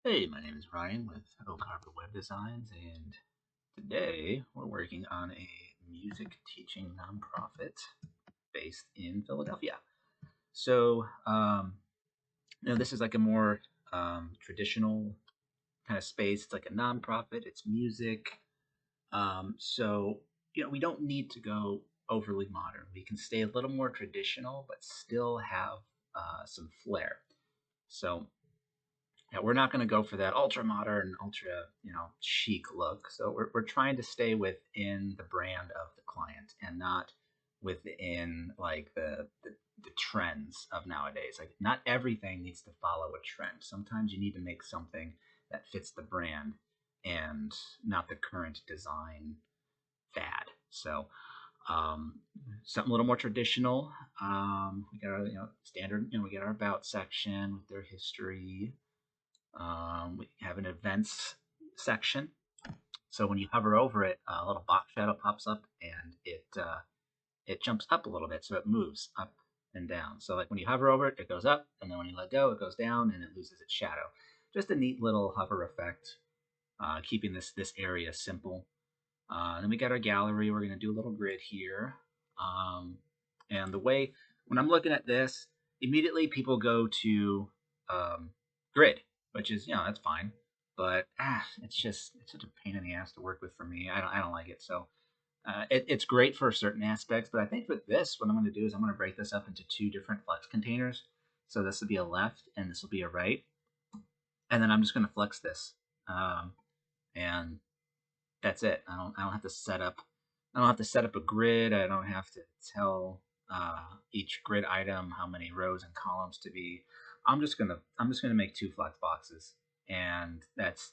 Hey, my name is Ryan with Oak Harbor Web Designs, and today we're working on a music teaching nonprofit based in Philadelphia. So, this is like a more traditional kind of space. It's like a nonprofit. It's music. We don't need to go overly modern. We can stay a little more traditional, but still have some flair. So yeah, we're not going to go for that ultra modern, ultra, chic look. So we're trying to stay within the brand of the client and not within like the trends of nowadays. Like not everything needs to follow a trend. Sometimes you need to make something that fits the brand and not the current design fad. So um, something a little more traditional. We got our standard. We got our about section with their history. We have an events section. So when you hover over it, a little box shadow pops up and it jumps up a little bit, so it moves up and down. So like when you hover over it, it goes up, and then when you let go, it goes down and it loses its shadow. Just a neat little hover effect, keeping this area simple. Then we got our gallery. We're going to do a little grid here. Um, and the way, when I'm looking at this, immediately people go to grid, which is, that's fine. But it's such a pain in the ass to work with for me. I don't like it. So it's great for certain aspects. But I think with this, what I'm going to do is I'm going to break this up into two different flex containers. So this will be a left and this will be a right. And then I'm just going to flex this. And that's it. I don't have to set up a grid. I don't have to tell each grid item how many rows and columns to be. I'm just gonna make two flex boxes, and that's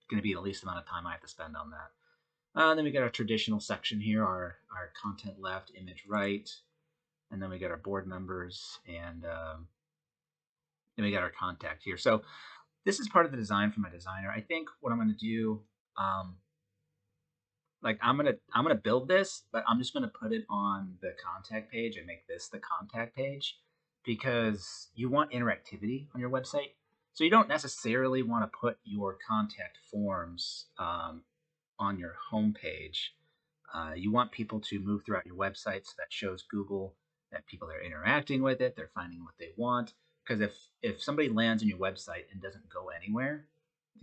gonna be the least amount of time I have to spend on that. Then we got our traditional section here, our content left, image right, and then we got our board members, and then we got our contact here. So this is part of the design from my designer. I think what I'm gonna do. Um, like I'm gonna build this, but I'm just gonna put it on the contact page and make this the contact page because you want interactivity on your website. So you don't necessarily want to put your contact forms on your homepage. You want people to move throughout your website so that shows Google that people are interacting with it, they're finding what they want. Because if somebody lands on your website and doesn't go anywhere,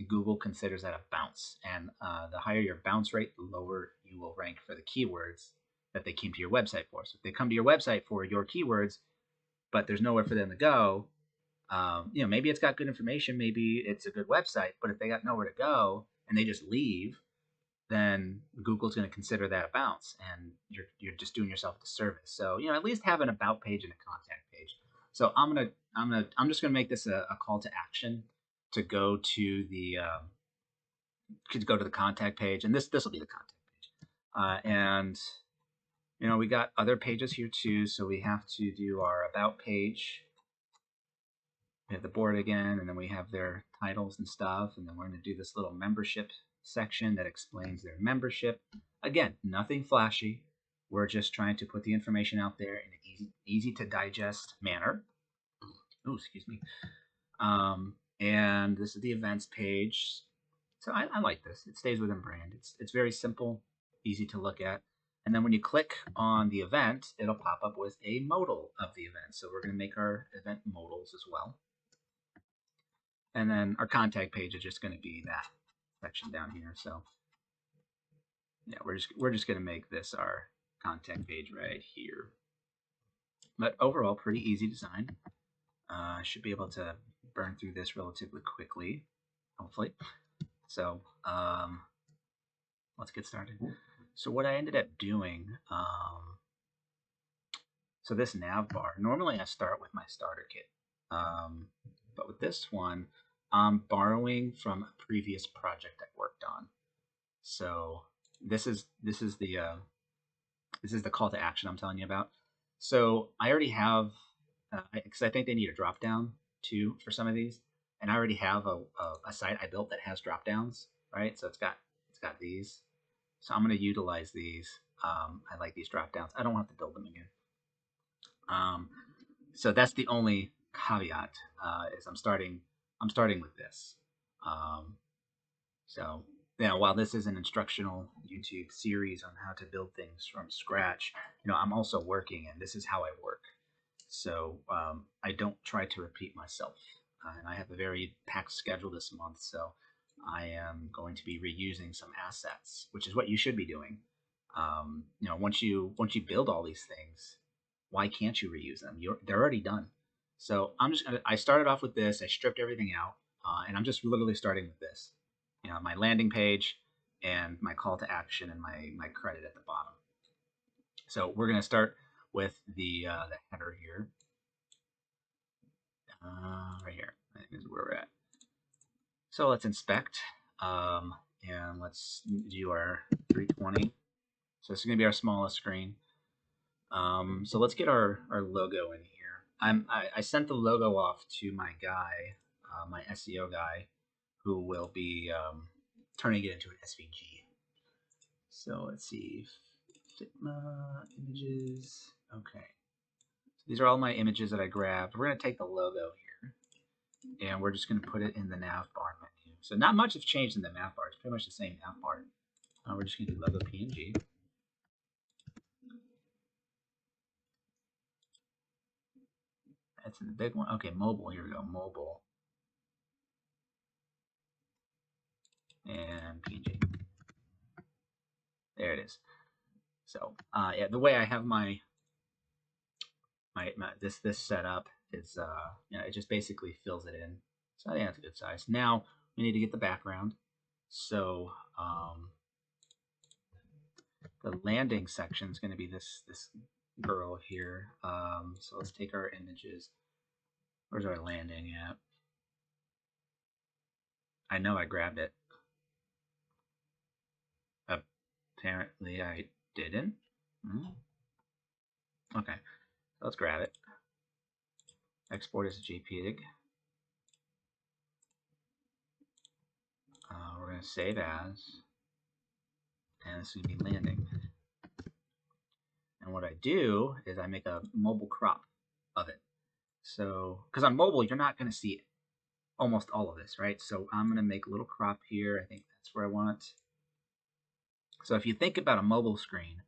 Google considers that a bounce, and the higher your bounce rate, the lower you will rank for the keywords that they came to your website for. So if they come to your website for your keywords, but there's nowhere for them to go, maybe it's got good information, maybe it's a good website, but if they got nowhere to go and they just leave, then Google's going to consider that a bounce, and you're just doing yourself a disservice. So at least have an about page and a contact page. So I'm just gonna make this a call to action to go to the contact page, and this will be the contact page. And we got other pages here too, so we have to do our about page. We have the board again, and then we have their titles and stuff, and then we're going to do this little membership section that explains their membership. Again, nothing flashy. We're just trying to put the information out there in an easy to digest manner. Oh, excuse me. And this is the events page. So I like this. It stays within brand. It's very simple, easy to look at. And then when you click on the event, it'll pop up with a modal of the event. So we're going to make our event modals as well. And then our contact page is just going to be that section down here. So yeah, we're just going to make this our contact page right here. But overall, pretty easy design. I should be able to burn through this relatively quickly, hopefully. So let's get started. So what I ended up doing, so this nav bar, normally I start with my starter kit. But with this one, I'm borrowing from a previous project I worked on. So this is the call to action I'm telling you about. So I already have, because I think they need a drop down too for some of these, and I already have a site I built that has drop downs, right? So it's got these. So I'm going to utilize these. I like these drop downs. I don't have to build them again. So that's the only caveat is I'm starting with this. So, while this is an instructional YouTube series on how to build things from scratch, I'm also working, and this is how I work. So I don't try to repeat myself. And I have a very packed schedule this month, so I am going to be reusing some assets, which is what you should be doing. Once you build all these things, why can't you reuse them? They're already done. So I started off with this. I stripped everything out, and I'm just literally starting with this. My landing page and my call to action and my credit at the bottom. So we're going to start with the header here. Right here, I think is where we're at. So let's inspect, and let's do our 320. So this is going to be our smallest screen. So let's get our logo in here. I sent the logo off to my guy, my SEO guy, who will be turning it into an SVG. So let's see, Figma images. Okay, so these are all my images that I grabbed. We're going to take the logo here, and we're just going to put it in the nav bar menu. So not much has changed in the nav bar. It's pretty much the same nav bar. We're just going to do logo PNG. That's in the big one. Okay, mobile. Here we go. Mobile. And PNG. There it is. So yeah, the way I have my this set up is it just basically fills it in. So I think that's a good size. Now we need to get the background. So the landing section is going to be this girl here. So let's take our images. Where's our landing at? I know I grabbed it. Apparently I didn't. Okay, let's grab it. Export as a JPEG. We're going to save as, and this is going to be landing. And what I do is I make a mobile crop of it. So, because on mobile, you're not going to see almost all of this, right? So I'm going to make a little crop here. I think that's where I want it. So if you think about a mobile screen,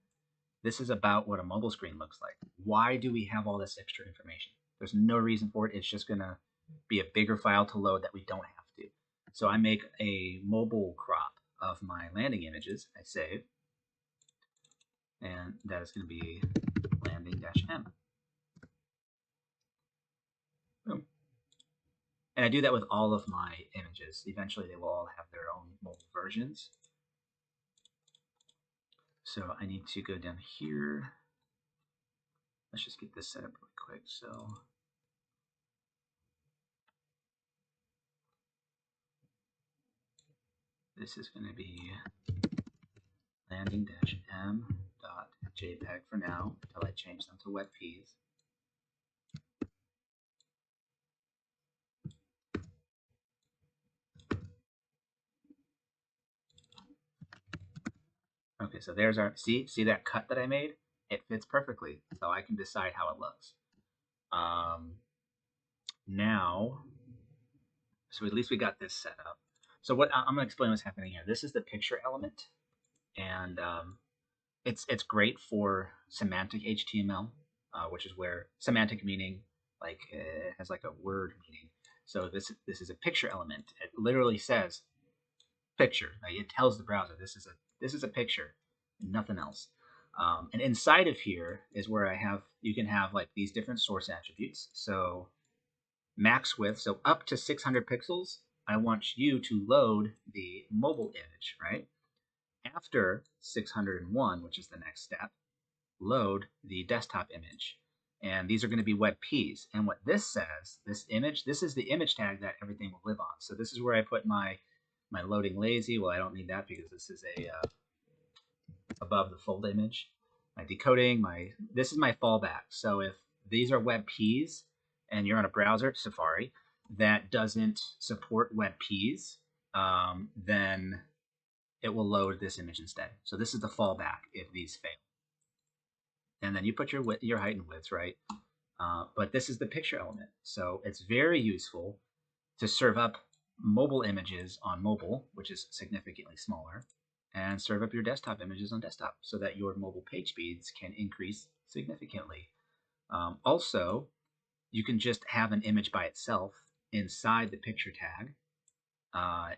this is about what a mobile screen looks like. Why do we have all this extra information? There's no reason for it. It's just going to be a bigger file to load that we don't have to. So I make a mobile crop of my landing images. I save. And that is going to be landing-m. Boom. And I do that with all of my images. Eventually, they will all have their own mobile versions. So I need to go down here. Let's just get this set up really quick. So this is going to be landing-m.jpg for now until I change them to WebPs. Okay, so there's our, see that cut that I made? It fits perfectly, so I can decide how it looks. Now, so at least we got this set up. So what I'm going to explain what's happening here. This is the picture element, and it's great for semantic HTML, which is where semantic meaning like it has like a word meaning. So this is a picture element. It literally says picture. Like it tells the browser this is a picture, nothing else. And inside of here is where you can have like these different source attributes. So max width, so up to 600 pixels, I want you to load the mobile image, right? After 601, which is the next step, load the desktop image. And these are going to be WebPs. And what this says, this image, this is the image tag that everything will live on. So this is where I put my loading lazy. Well, I don't need that because this is a above the fold image. My decoding, this is my fallback. So if these are WebPs and you're on a browser, Safari, that doesn't support WebPs, then it will load this image instead. So this is the fallback if these fail. And then you put your height and widths, right? But this is the picture element. So it's very useful to serve up mobile images on mobile, which is significantly smaller, and serve up your desktop images on desktop so that your mobile page speeds can increase significantly. Also, you can just have an image by itself inside the picture tag.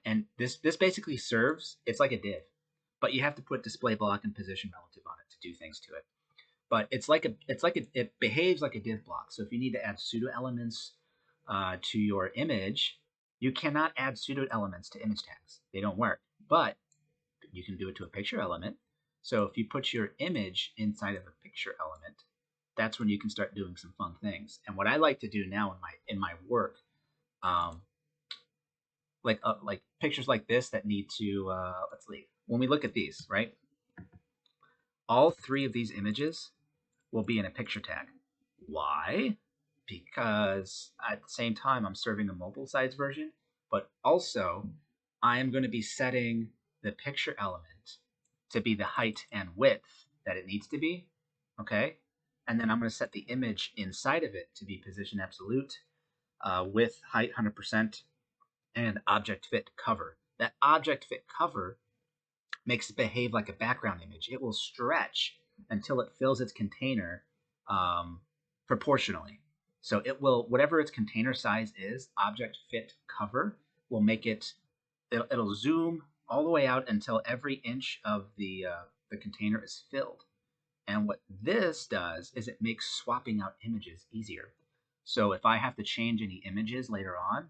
And this basically serves, it's like a div, but you have to put display block and position relative on it to do things to it. But it behaves like a div block. So if you need to add pseudo elements to your image, you cannot add pseudo elements to image tags. They don't work. But you can do it to a picture element. So if you put your image inside of a picture element, that's when you can start doing some fun things. And what I like to do now in my work, like pictures like this that need to let's leave. When we look at these, right? All three of these images will be in a picture tag. Why? Because at the same time I'm serving a mobile size version, but also I am going to be setting the picture element to be the height and width that it needs to be, okay? And then I'm going to set the image inside of it to be position absolute, width, height 100%, and object fit cover. That object fit cover makes it behave like a background image. It will stretch until it fills its container proportionally. So it will, whatever its container size is, object fit cover will make it, it'll zoom all the way out until every inch of the container is filled. And what this does is it makes swapping out images easier. So if I have to change any images later on,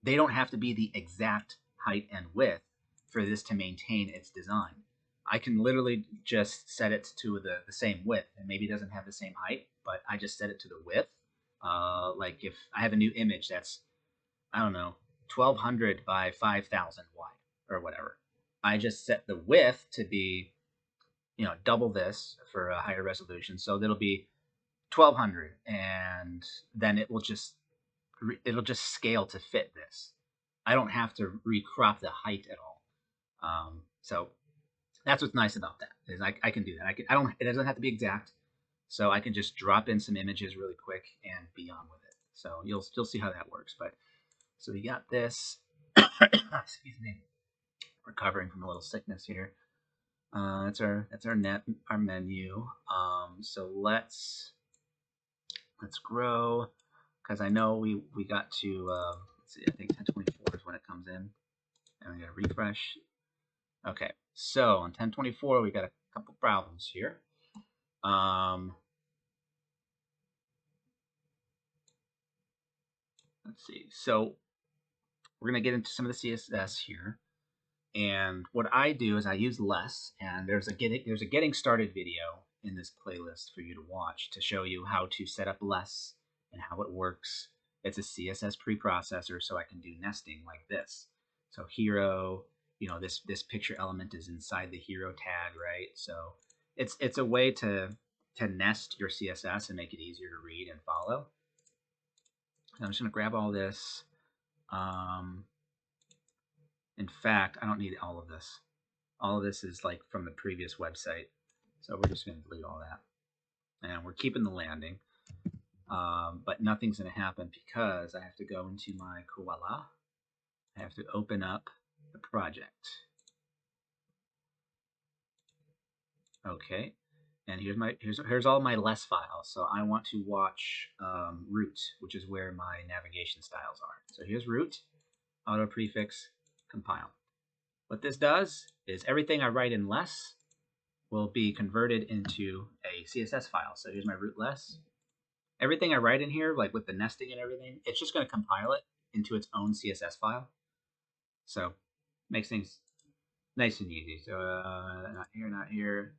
they don't have to be the exact height and width for this to maintain its design. I can literally just set it to the same width, and maybe it doesn't have the same height, but I just set it to the width. Like if I have a new image that's, I don't know, 1200 by 5000 wide or whatever, I just set the width to be, double this for a higher resolution. So that'll be 1200, and then it'll just scale to fit this. I don't have to recrop the height at all. So that's what's nice about that, is I can do that. It doesn't have to be exact, so I can just drop in some images really quick and be on with it. So you'll still see how that works. But so we got this. Excuse me, recovering from a little sickness here. That's our menu. So let's grow, because I know we got to let's see, I think 1024 is when it comes in, and we got to refresh. Okay, so on 1024 we got a couple problems here. Let's see. So we're gonna get into some of the CSS here, and what I do is I use less, and there's a getting started video in this playlist for you to watch to show you how to set up less and how it works. It's a CSS preprocessor, so I can do nesting like this. So hero, this picture element is inside the hero tag, right? So it's a way to nest your CSS and make it easier to read and follow. I'm just gonna grab all this. In fact, I don't need all of this. All of this is like from the previous website. So we're just going to delete all that. And we're keeping the landing. But nothing's going to happen because I have to go into my Koala. I have to open up the project. Okay. And here's all my less files. So I want to watch root, which is where my navigation styles are. So here's root, auto prefix, compile. What this does is everything I write in less will be converted into a CSS file. So here's my root less. Everything I write in here, like with the nesting and everything, it's just going to compile it into its own CSS file. So makes things nice and easy. So not here, not here,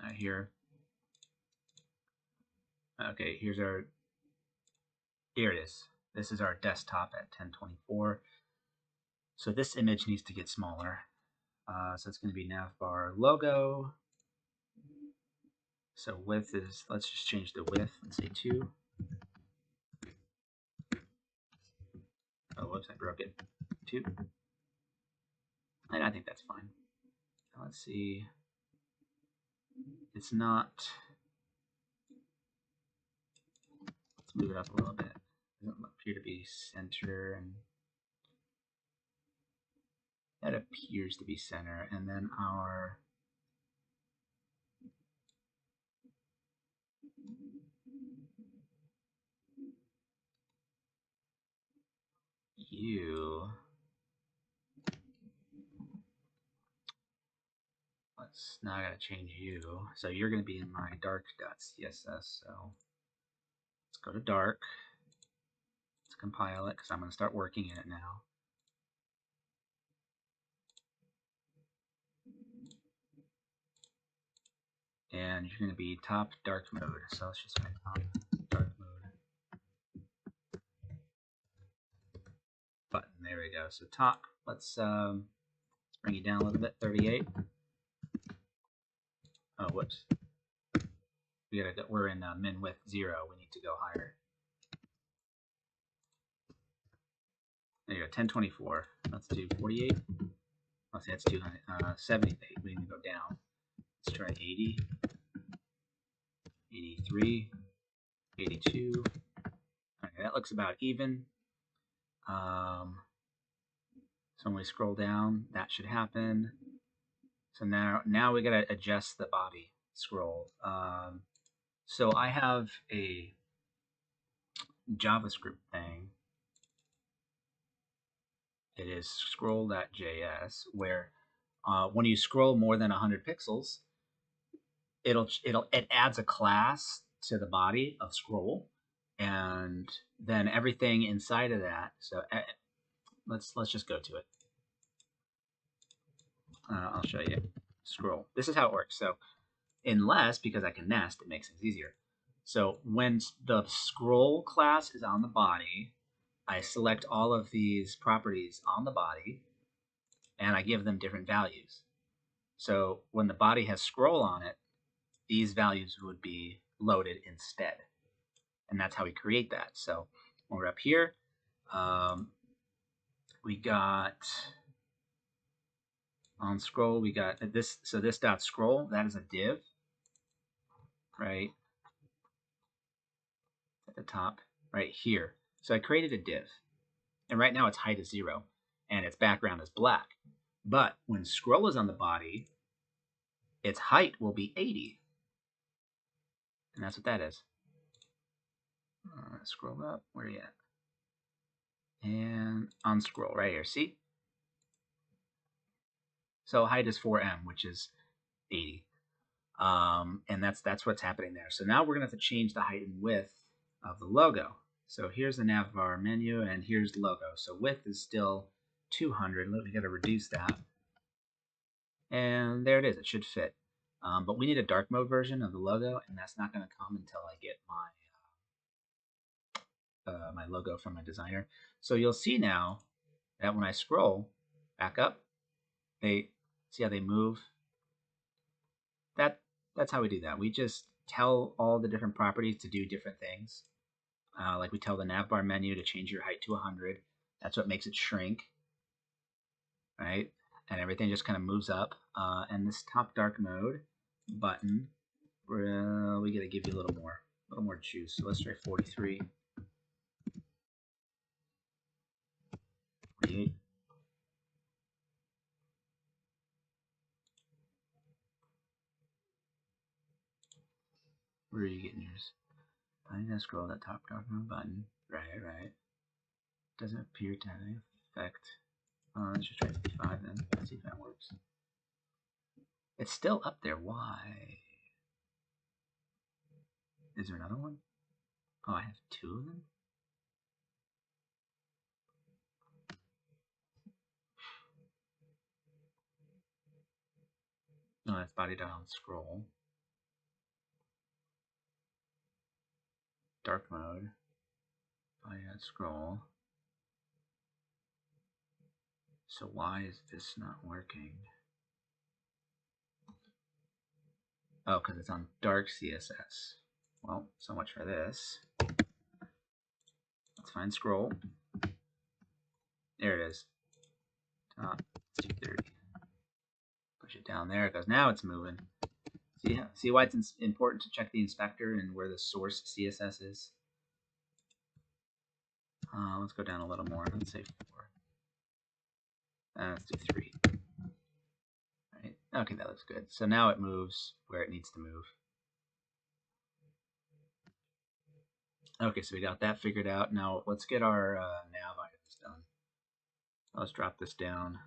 not here. Okay, here it is. This is our desktop at 1024. So this image needs to get smaller. So it's going to be navbar logo. So width is, let's just change the width and say 2. Oh, whoops, I broke it. 2. And I think that's fine. Now let's see. It's not. Let's move it up a little bit. It doesn't appear to be center. And That appears to be center. And then our U. Now I gotta change you. So you're gonna be in my dark.css. So let's go to dark. Let's compile it because I'm gonna start working in it now. And you're gonna be top dark mode. So let's just find top dark mode button. There we go. So top. Let's bring you down a little bit. 38. Oh, whoops. We're in min width 0. We need to go higher. There you go. 1024. Let's do 48. Let's say that's 200. 78. We need to go down. Let's try 80. 83. 82. Okay, that looks about even. So when we scroll down, that should happen. So now we gotta adjust the body scroll. So I have a JavaScript thing. It is scroll.js where when you scroll more than 100 pixels, it adds a class to the body of scroll, and then everything inside of that. So let's just go to it. I'll show you. Scroll. This is how it works. So unless, because I can nest, it makes things easier. So when the scroll class is on the body, I select all of these properties on the body, and I give them different values. So when the body has scroll on it, these values would be loaded instead. And that's how we create that. So when we're up here, we got on scroll, we got this. So this dot scroll, that is a div, right at the top, right here. So I created a div, and right now its height is 0, and its background is black. But when scroll is on the body, its height will be 80, and that's what that is. Scroll up. Where are you at? And unscroll right here. See? So height is 4m, which is 80. And that's what's happening there. So now we're going to have to change the height and width of the logo. So here's the navbar menu, and here's the logo. So width is still 200. We got to reduce that. And there it is. It should fit. But we need a dark mode version of the logo, and that's not going to come until I get my logo from my designer. So you'll see now that when I scroll back up, see how they move. That's how we do that. We just tell all the different properties to do different things. Like we tell the navbar menu to change your height to 100. That's what makes it shrink, right? And everything just kind of moves up. And this top dark mode button, we got to give you a little more juice. So let's try 43. 48. Where are you getting yours? I'm gonna scroll that top dark mode button. Right. Doesn't appear to have any effect. Let's just try 55 then. Let's see if that works. It's still up there. Why? Is there another one? Oh, I have 2 of them? No, that's body down scroll. Dark mode. Body down scroll. So why is this not working? Oh, because it's on dark CSS. Well, so much for this. Let's find scroll. There it is. Top 230. Push it down there. It goes. Now it's moving. See why it's important to check the inspector and where the source CSS is? Let's go down a little more. Let's say 4. Let's do 3. Right. Okay, that looks good. So now it moves where it needs to move. Okay, so we got that figured out. Now let's get our nav items done. Let's drop this down.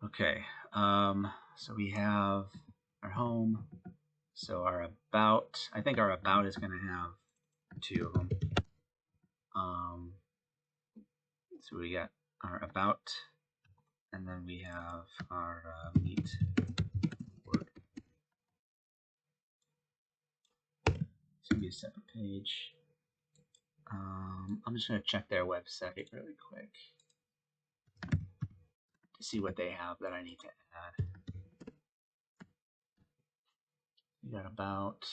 Okay, so we have our home. So our about, I think our about is going to have 2 of them. So we got our about, and then we have our meet board. It's going to be a separate page. I'm just going to check their website really quick to see what they have that I need to add. We got about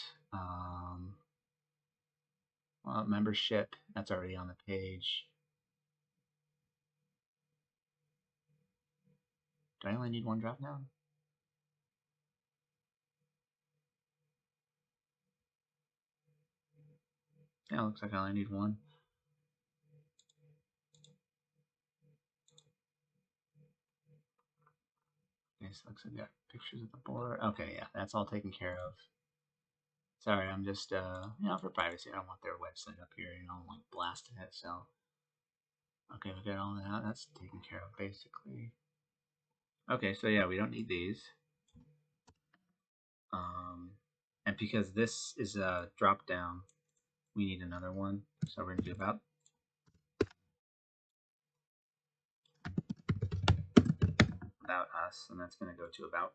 well, membership, that's already on the page. Do I only need 1 drop down? Yeah, looks like I only need 1. Okay, so looks like we got pictures of the board. Okay, yeah, that's all taken care of. Sorry, I'm just, for privacy, I don't want their website up here, like blasting it, so. Okay, we got all that. That's taken care of, basically. Okay, so yeah, we don't need these. And because this is a drop down, we need another one. So we're going to do about us, and that's going to go to about.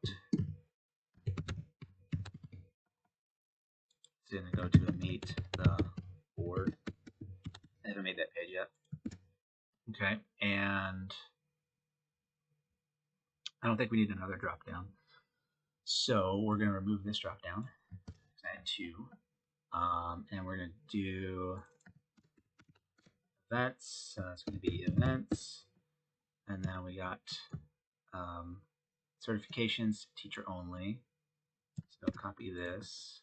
It's going to go to meet the board. I haven't made that page yet. Okay, and I don't think we need another drop down. So we're going to remove this drop down. Add 2. And we're going to do events. So it's going to be events. And then we got certifications, teacher only. So copy this.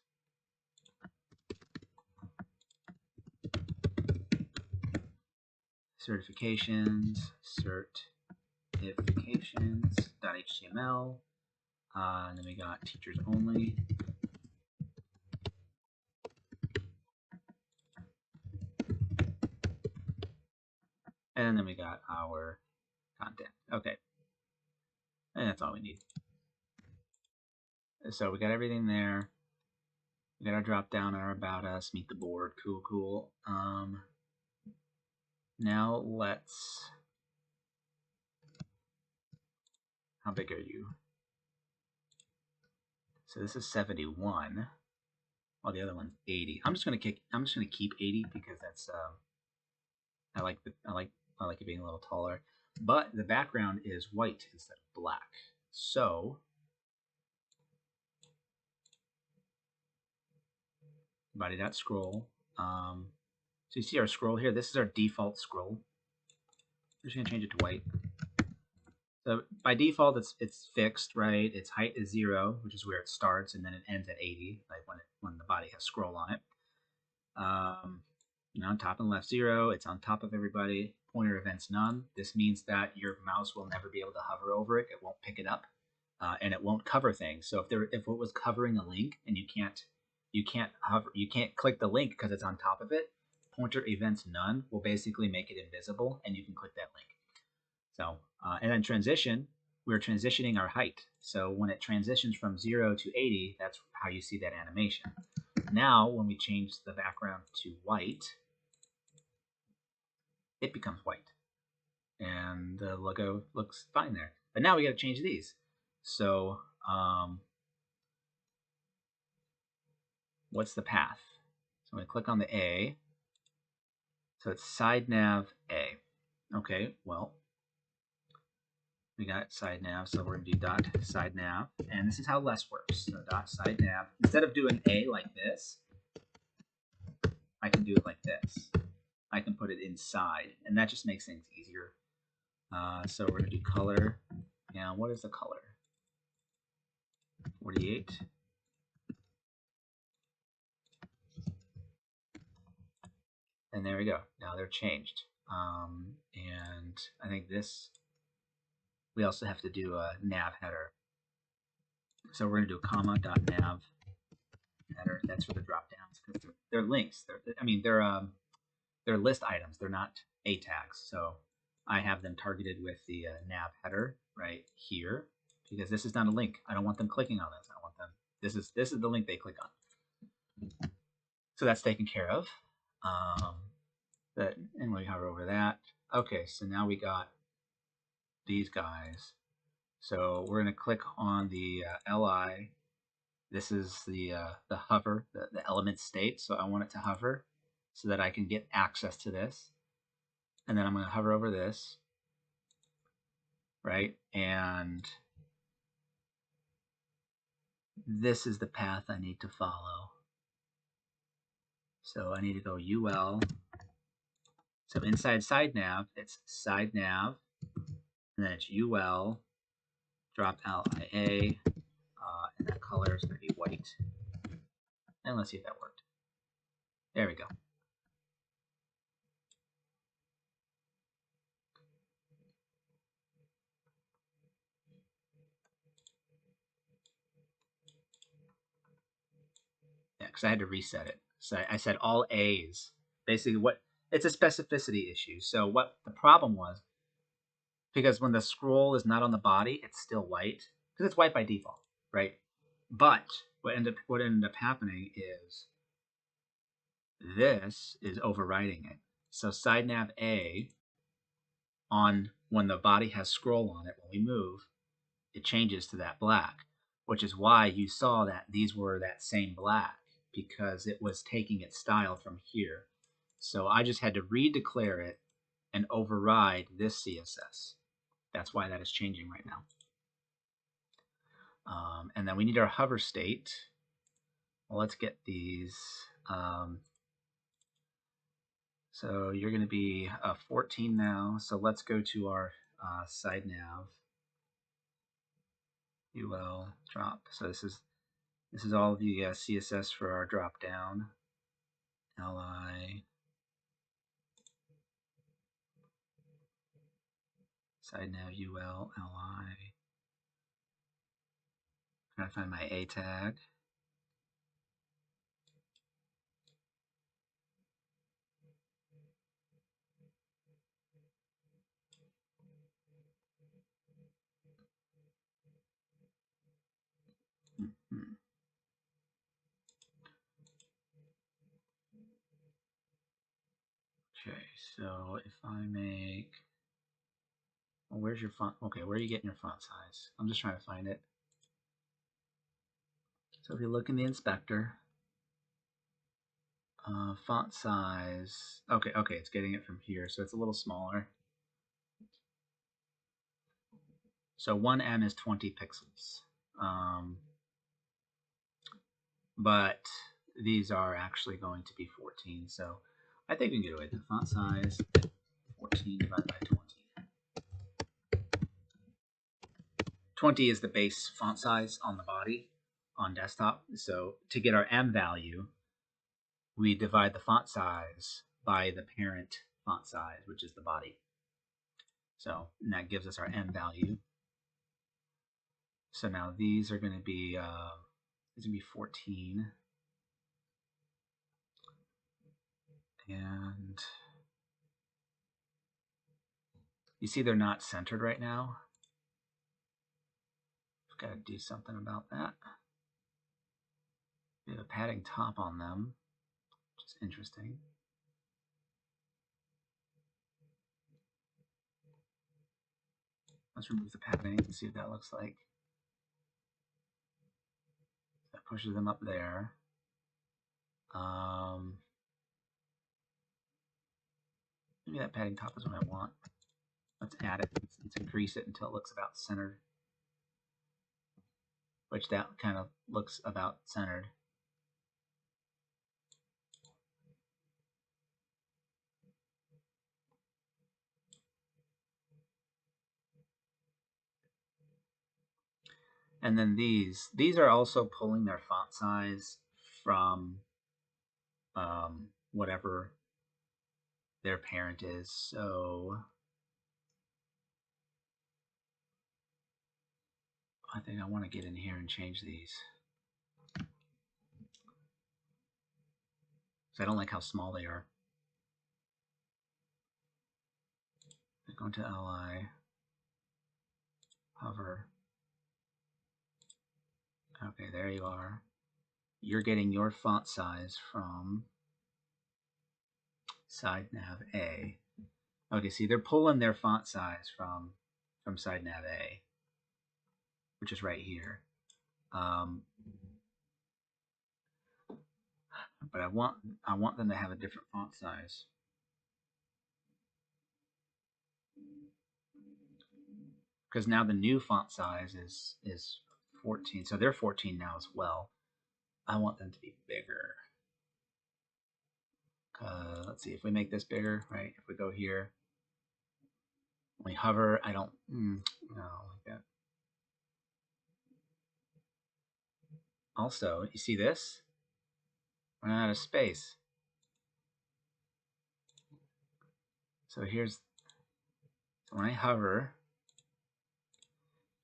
Certifications, certifications.html. And then we got teachers only. And then we got our content. Okay. And that's all we need. So we got everything there. We got our drop down and our about us, meet the board. Cool, cool. Now let's. How big are you? So this is 71. While the other one's 80. I'm just gonna keep 80 because that's I like it being a little taller. But the background is white instead of black. So body.scroll. So you see our scroll here. This is our default scroll. We're just gonna change it to white. So by default, it's fixed, right? Its height is 0, which is where it starts, and then it ends at 80, like when the body has scroll on it. Top and left 0. It's on top of everybody. Pointer events none. This means that your mouse will never be able to hover over it. It won't pick it up, and it won't cover things. So if it was covering a link and you can't click the link because it's on top of it, pointer events none will basically make it invisible, and you can click that link. So, and then transition, we're transitioning our height. So when it transitions from 0 to 80, that's how you see that animation. Now, when we change the background to white, it becomes white. And the logo looks fine there. But now we got to change these. So, what's the path? So I'm going to click on the A. So it's side nav A. Okay, well, we got side nav, so we're going to do dot side nav, and this is how less works. So dot side nav. Instead of doing A like this, I can do it like this. I can put it inside, and that just makes things easier. So we're going to do color. Now, what is the color? 48. And there we go. Now they're changed. And I think this, we also have to do a nav header. So we're going to do a comma.nav header. That's for the drop downs because they're links. They're list items. They're not A tags. So I have them targeted with the nav header right here because this is not a link. I don't want them clicking on this. I want them. This is the link they click on. So that's taken care of. And we hover over that. Okay, so now we got these guys. So we're going to click on the li. This is the hover, the element state. So I want it to hover so that I can get access to this. And then I'm going to hover over this, right? And this is the path I need to follow. So I need to go UL. So inside side nav, it's side nav, and then it's UL, drop LIA, and that color is going to be white. And let's see if that worked. There we go. Yeah, because I had to reset it. So I said all A's. Basically, it's a specificity issue. So what the problem was, because when the scroll is not on the body, it's still white because it's white by default, right? But what ended up happening is this is overriding it. So side nav A on when the body has scroll on it, when we move, it changes to that black, which is why you saw that these were that same black because it was taking its style from here. So I just had to redeclare it and override this CSS. That's why that is changing right now. And then we need our hover state. Well, let's get these. So you're going to be 14 now. So let's go to our side nav. UL drop. So this is all the CSS for our drop down. LI side nav UL LI. Trying to find my A tag. Okay, so if I make, well, where's your font? Okay, where are you getting your font size? I'm just trying to find it. So if you look in the inspector, font size, okay, it's getting it from here, so it's a little smaller. So 1M is 20 pixels. But these are actually going to be 14, so I think we can get away with the font size 14 divided by 20. 20 is the base font size on the body on desktop. So to get our M value, we divide the font size by the parent font size, which is the body. So that gives us our M value. So now these are going to be 14. And you see they're not centered right now. I've got to do something about that. We have a padding top on them, which is interesting. Let's remove the padding and see what that looks like. That pushes them up there. Maybe that padding top is what I want. Let's add it. Let's increase it until it looks about centered. Which that kind of looks about centered. And then these are also pulling their font size from whatever their parent is. So I think I want to get in here and change these. So I don't like how small they are. I go into LI, hover. Okay, there you are. You're getting your font size from side nav A. Okay, see, they're pulling their font size from side nav A, which is right here. But I want them to have a different font size. Because now the new font size is 14, so they're 14 now as well. I want them to be bigger. Let's see if we make this bigger, right? If we go here, we hover. I don't no like that. Also, you see this? Run out of space. So here's when I hover.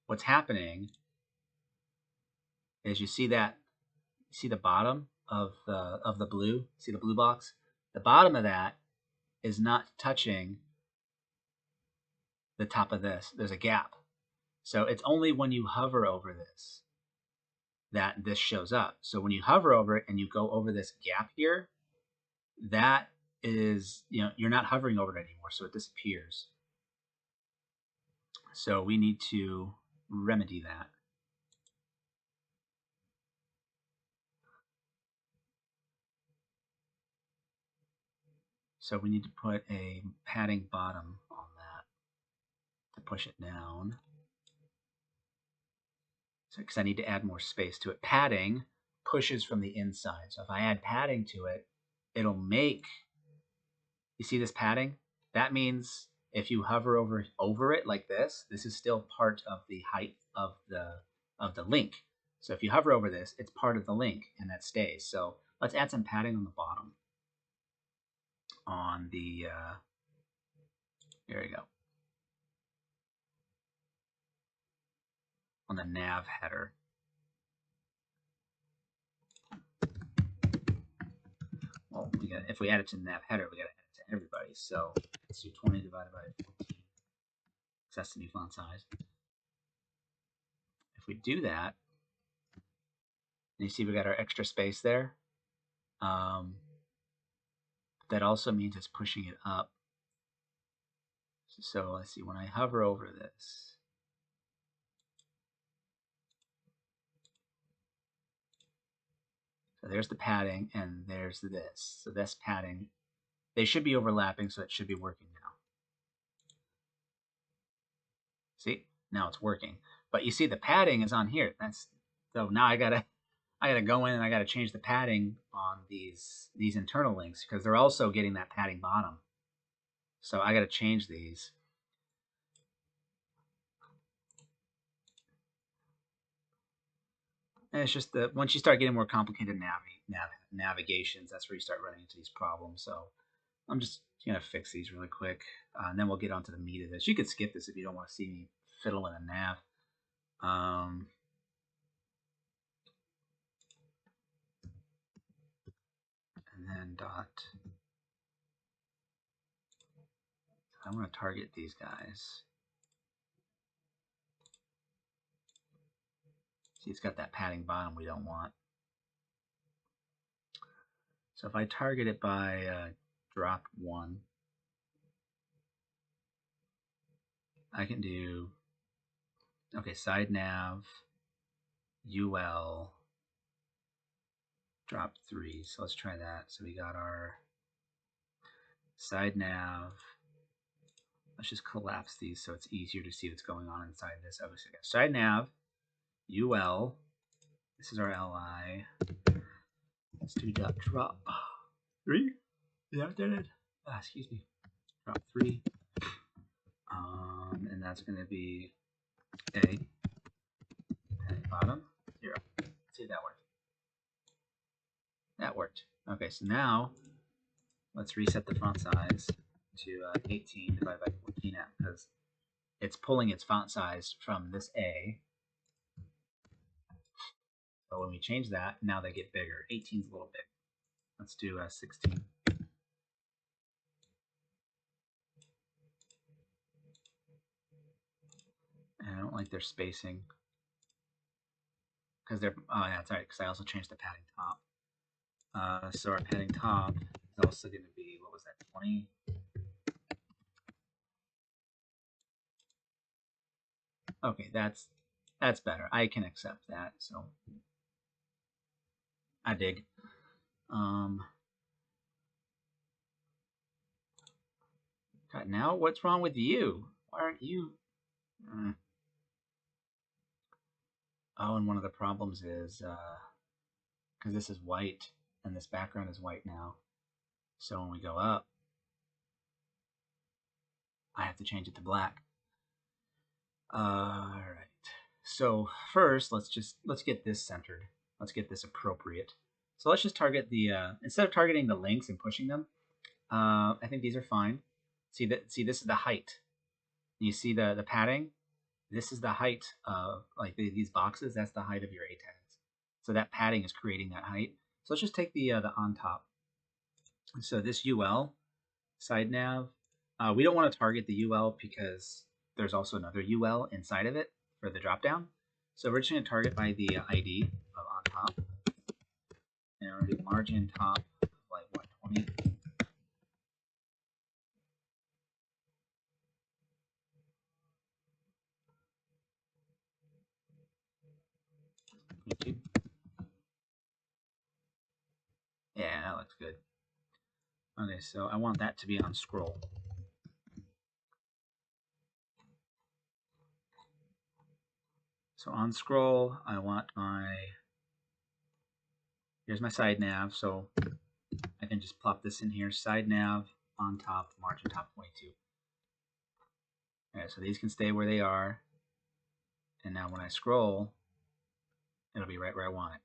What's happening is you see that the bottom of the blue. See the blue box? The bottom of that is not touching the top of this. There's a gap. So it's only when you hover over this that this shows up. So when you hover over it and you go over this gap here, that is, you're not hovering over it anymore, so it disappears. So we need to remedy that. So we need to put a padding bottom on that to push it down. So because I need to add more space to it. Padding pushes from the inside. So if I add padding to it, it'll make, you see this padding? That means if you hover over it like this is still part of the height of the link. So if you hover over this, it's part of the link and that stays. So let's add some padding on the bottom. On the here we go. On the nav header. Well, if we add it to the nav header, we got to add it to everybody. So let's do 20 divided by 14. That's the new font size. If we do that, you see we got our extra space there. That also means it's pushing it up. So let's see, when I hover over this, so there's the padding and there's this. So this padding, they should be overlapping, so it should be working now. See, now it's working. But you see the padding is on here. So now I gotta go in and I gotta change the padding on these internal links because they're also getting that padding bottom. So I gotta change these. And it's just that once you start getting more complicated navigations, that's where you start running into these problems. So I'm just gonna fix these really quick, and then we'll get onto the meat of this. You could skip this if you don't want to see me fiddle in a nav. And then dot. I want to target these guys. See, it's got that padding bottom we don't want. So if I target it by drop 1, I can do, okay, side nav, UL, drop 3. So let's try that. So we got our side nav. Let's just collapse these so it's easier to see what's going on inside this. Obviously, we got side nav, UL. This is our LI. Let's do drop 3. Yeah, I did it. Excuse me. Drop 3. And that's going to be A. Bottom 0. Let's see if that worked. That worked. Okay, so now let's reset the font size. to 18 divided by 14f, because it's pulling its font size from this A. So when we change that, now they get bigger. 18 is a little big. Let's do 16. And I don't like their spacing, because they're, oh yeah, that's right, because I also changed the padding top. So our padding top is also going to be, what was that, 20? Okay, that's better. I can accept that, so I dig. God, now what's wrong with you? Why aren't you? Oh, and one of the problems is because this is white and this background is white now. So when we go up, I have to change it to black. All right. So first, let's get this centered. Let's get this appropriate. So let's just target the instead of targeting the links and pushing them. I think these are fine. See this is the height. You see the padding. This is the height of like these boxes. That's the height of your A tags. So that padding is creating that height. So let's just take the on top. So this UL side nav, we don't want to target the UL because there's also another UL inside of it for the dropdown. So we're just going to target by the ID of on top. And we're going to do margin top of like what, 20? Yeah, that looks good. Okay, so I want that to be on scroll. So on scroll, I want here's my side nav. So I can just plop this in here, side nav, on top, margin top 22. All right, so these can stay where they are. And now when I scroll, it'll be right where I want it.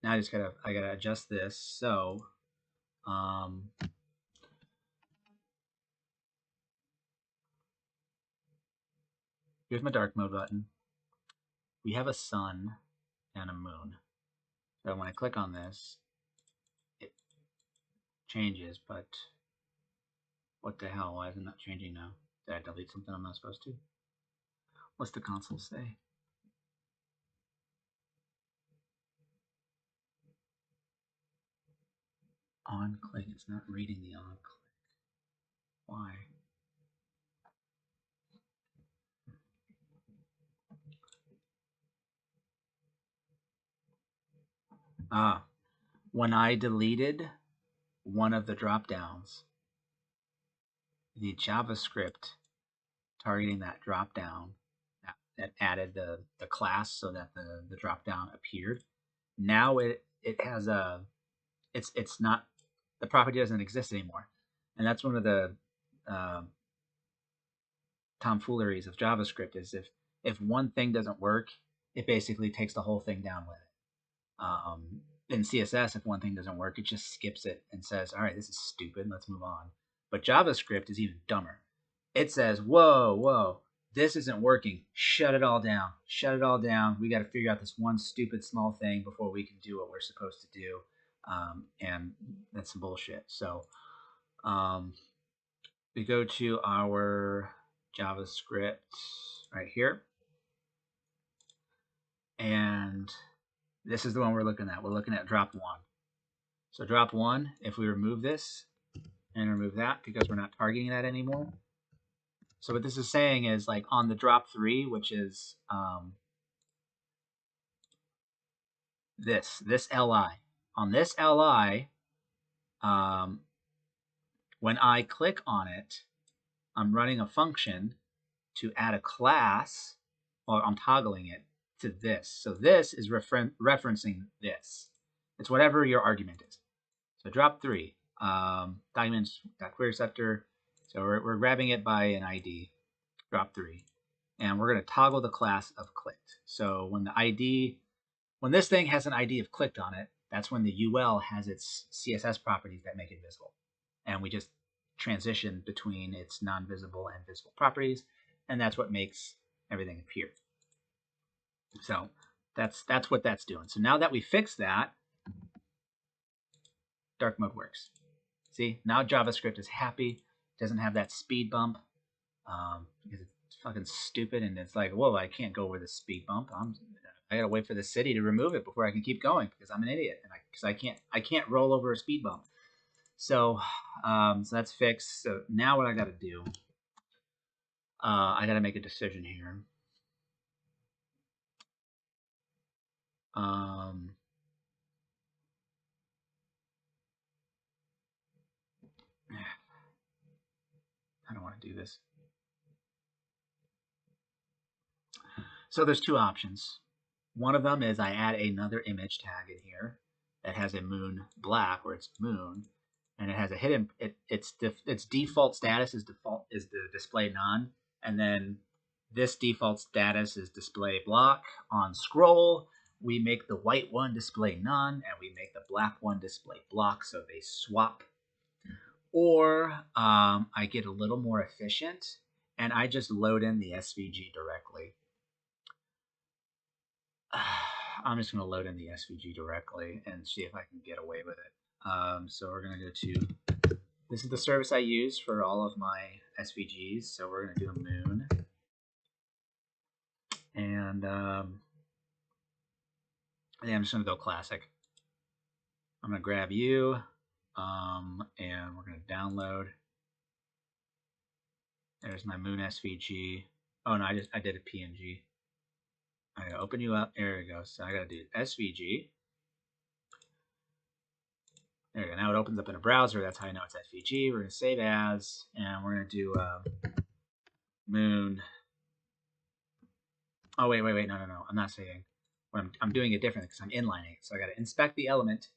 Now I gotta adjust this. So, here's my dark mode button. We have a sun and a moon. So when I click on this, it changes, but what the hell? Why is it not changing now? Did I delete something I'm not supposed to? What's the console say? On click, it's not reading the on click. Why? When I deleted one of the drop downs, the JavaScript targeting that drop down that added the class so that the drop down appeared. Now it has a it's not, the property doesn't exist anymore, and that's one of the tomfooleries of JavaScript is if one thing doesn't work, it basically takes the whole thing down with it. In CSS, if one thing doesn't work, it just skips it and says, all right, this is stupid, let's move on. But JavaScript is even dumber. It says, whoa, this isn't working. Shut it all down. Shut it all down. We got to figure out this one stupid small thing before we can do what we're supposed to do. And that's some bullshit. So we go to our JavaScript right here. And this is the one we're looking at. We're looking at drop one. So drop one, if we remove this and remove that because we're not targeting that anymore. So what this is saying is like on the drop three, which is this li. On this li, when I click on it, I'm running a function to add a class, or I'm toggling it to this. So this is referencing this. It's whatever your argument is. So drop three, documents.queryScepter. So we're grabbing it by an ID, drop three. And we're going to toggle the class of clicked. So when the ID, when this thing has an ID of clicked on it, that's when the UL has its CSS properties that make it visible. And we just transition between its non-visible and visible properties, and that's what makes everything appear. So that's what that's doing. So now that we fixed that, dark mode works. See, now JavaScript is happy, doesn't have that speed bump, because it's fucking stupid, and it's like, whoa, I can't go over the speed bump. I gotta wait for the city to remove it before I can keep going because I'm an idiot, and because I can't roll over a speed bump. So, so that's fixed. So now what I gotta do, I gotta make a decision here. I don't want to do this. So there's two options. One of them is I add another image tag in here that has a moon black, where it's moon, and it has a hidden. Its default status is the display none, and then this default status is display block. On scroll, we make the white one display none, and we make the black one display block, so they swap. Or I get a little more efficient, and I just load in the SVG directly. I'm just going to load in the SVG directly and see if I can get away with it. So we're going to go to, this is the service I use for all of my SVGs. So we're going to do a moon. And I'm just going to go classic. I'm going to grab you, and we're going to download. There's my moon SVG. Oh no, I did a PNG. I gotta open you up. There we go. So I gotta do SVG. There we go. Now it opens up in a browser. That's how I know it's SVG. We're gonna save as, and we're gonna do moon. Oh wait. No. I'm not saving. I'm doing it differently because I'm inlining. So I gotta inspect the element,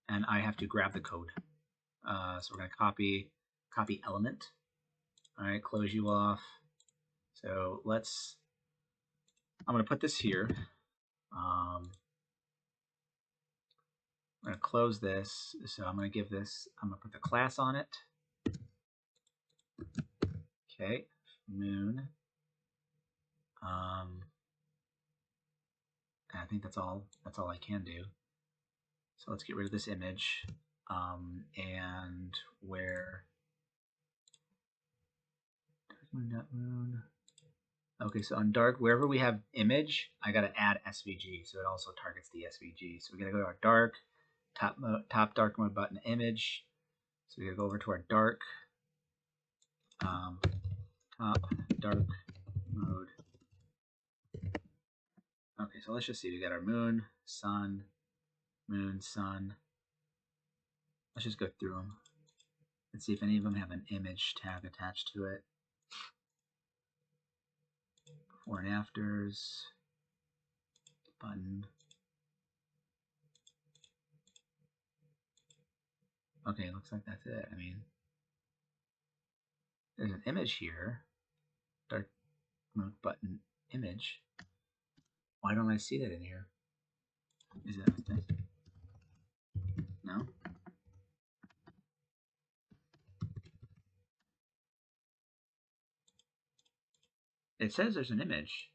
and I have to grab the code. So we're gonna copy element. All right, close you off. So I'm gonna put this here. I'm going to close this. So I'm going to give this, I'm going to put the class on it. Okay, moon. I think that's all I can do. So let's get rid of this image. And where moon. Okay, so on dark, wherever we have image, I got to add SVG, so it also targets the SVG. So we got to go to our dark, top dark mode button image. So we got to go over to our dark, top dark mode. Okay, so let's just see. We got our moon, sun, moon, sun. Let's just go through them. Let's see if any of them have an image tag attached to it. Before and afters. Button. Okay, looks like that's it. I mean, there's an image here. Dark mode button image. Why don't I see that in here? Is it a thing? No? It says there's an image.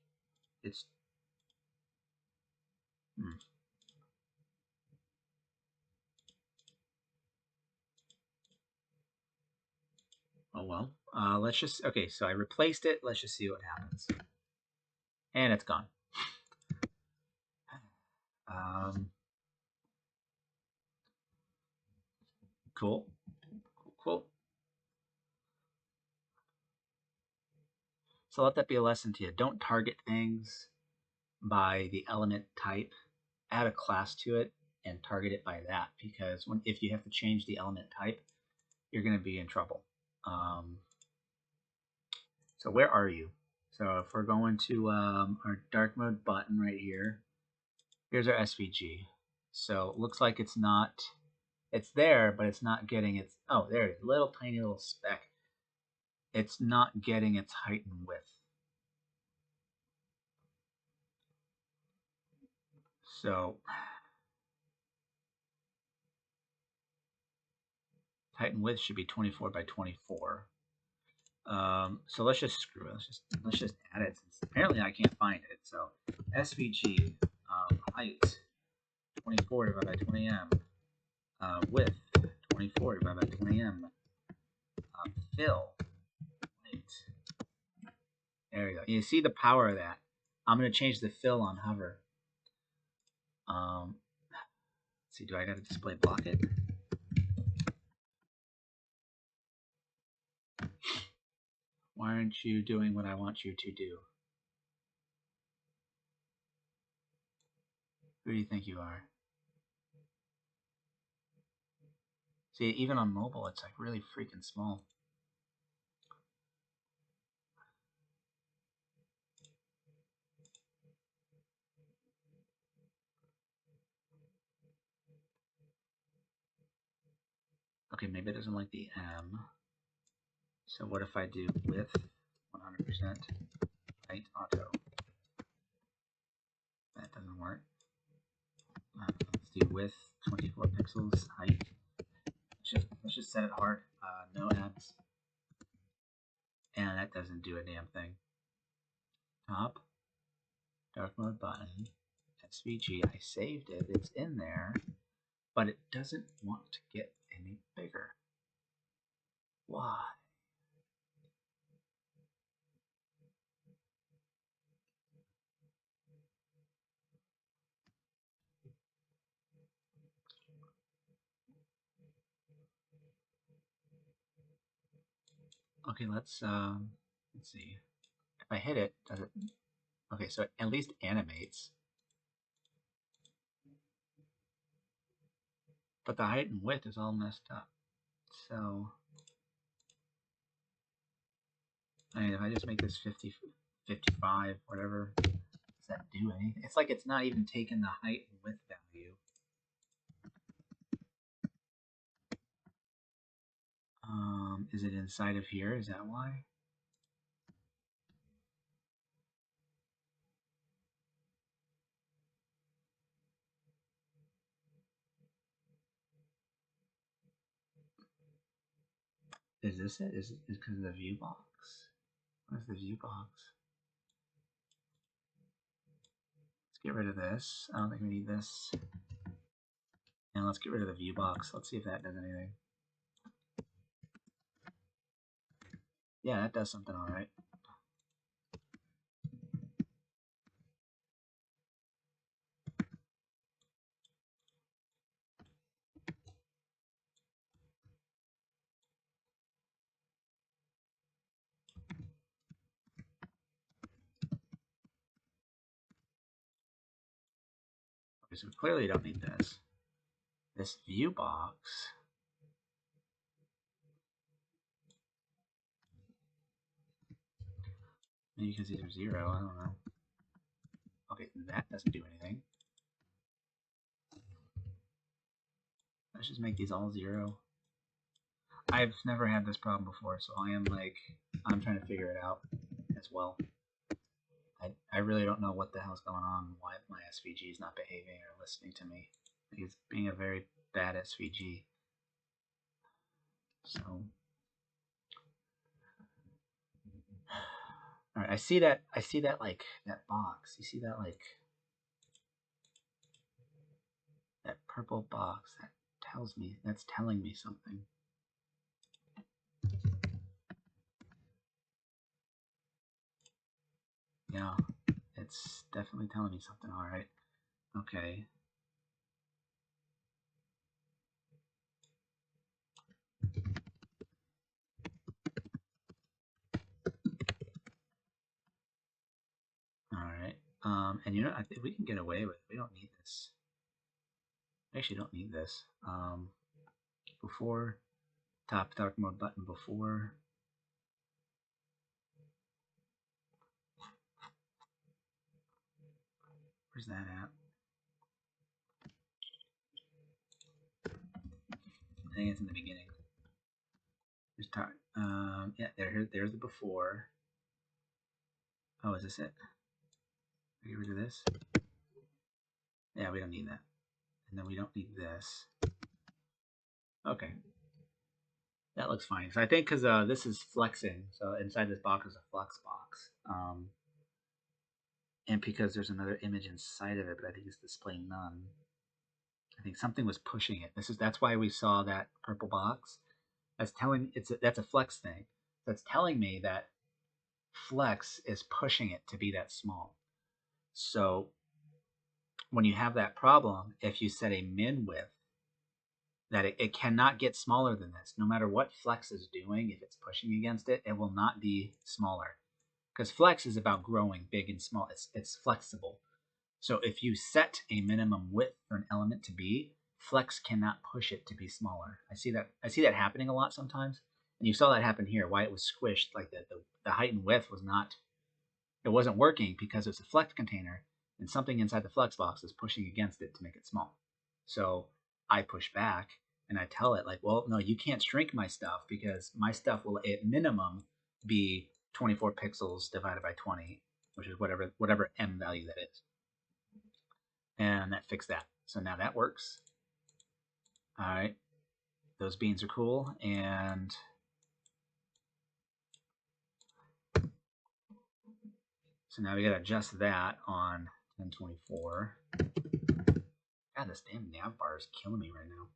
It's Oh well. Let's just okay, so I replaced it. Let's just see what happens. And it's gone. Cool. So let that be a lesson to you. Don't target things by the element type. Add a class to it and target it by that, because if you have to change the element type, you're going to be in trouble. So where are you? So if we're going to our dark mode button right here, here's our SVG. So it looks like it's there, but it's not getting its, oh, there it is, little tiny little speck. It's not getting its height and width. So height and width should be 24 by 24. So let's just screw it. Let's just add it. Since apparently I can't find it. So SVG height 24 divided by 20m, width 24 divided by 20m, fill height. There you go. You see the power of that. I'm gonna change the fill on hover. Let's see, do I gotta display block it? Why aren't you doing what I want you to do? Who do you think you are? See, even on mobile, it's like really freaking small. Okay, maybe it doesn't like the M. So what if I do width 100%, height auto? That doesn't work. Let's do width 24 pixels, height. Let's just set it hard. No abs. And that doesn't do a damn thing. Top, dark mode button, SVG. I saved it. It's in there, but it doesn't want to get any bigger. Why? Okay, let's see. If I hit it, does it? Okay, so it at least animates. But the height and width is all messed up. So, I mean, if I just make this 50, 55, whatever, does that do anything? It's like it's not even taking the height and width value. Is it inside of here? Is that why? Is this it? Is it because of the view box? What is the view box? Let's get rid of this. I don't think we need this. And let's get rid of the view box. Let's see if that does anything. Yeah, that does something all right. Okay, so we clearly don't need this. This view box. Maybe because these are 0, I don't know. Okay, that doesn't do anything. Let's just make these all 0. I've never had this problem before, so I'm trying to figure it out as well. I really don't know what the hell's going on, why my SVG is not behaving or listening to me. It's being a very bad SVG. So, all right, I see that like that box. You see that like that purple box that's telling me something. Yeah, it's definitely telling me something. All right, okay. All right. And you know, I think we can get away with. We don't need this. We actually don't need this. Before top dark mode button before. Where's that at? I think it's in the beginning. There's top. Yeah, there's the before. Oh, is this it? Get rid of this. Yeah, we don't need that. And then we don't need this. Okay. That looks fine. So I think because this is flexing, so inside this box is a flex box. And because there's another image inside of it, but I think it's displaying none. I think something was pushing it. That's why we saw that purple box. That's a flex thing. That's telling me that flex is pushing it to be that small. So when you have that problem, if you set a min width, that it cannot get smaller than this. No matter what flex is doing, if it's pushing against it, it will not be smaller. Because flex is about growing big and small. It's flexible. So if you set a minimum width for an element to be, flex cannot push it to be smaller. I see that happening a lot sometimes. And you saw that happen here, why it was squished, like the height and width it wasn't working because it's a flex container and something inside the flex box is pushing against it to make it small. So I push back and I tell it like, well, no, you can't shrink my stuff because my stuff will at minimum be 24 pixels divided by 20, which is whatever M value that is. And that fixed that. So now that works. All right, those beans are cool. And so now we got to adjust that on 1024. God, this damn nav bar is killing me right now.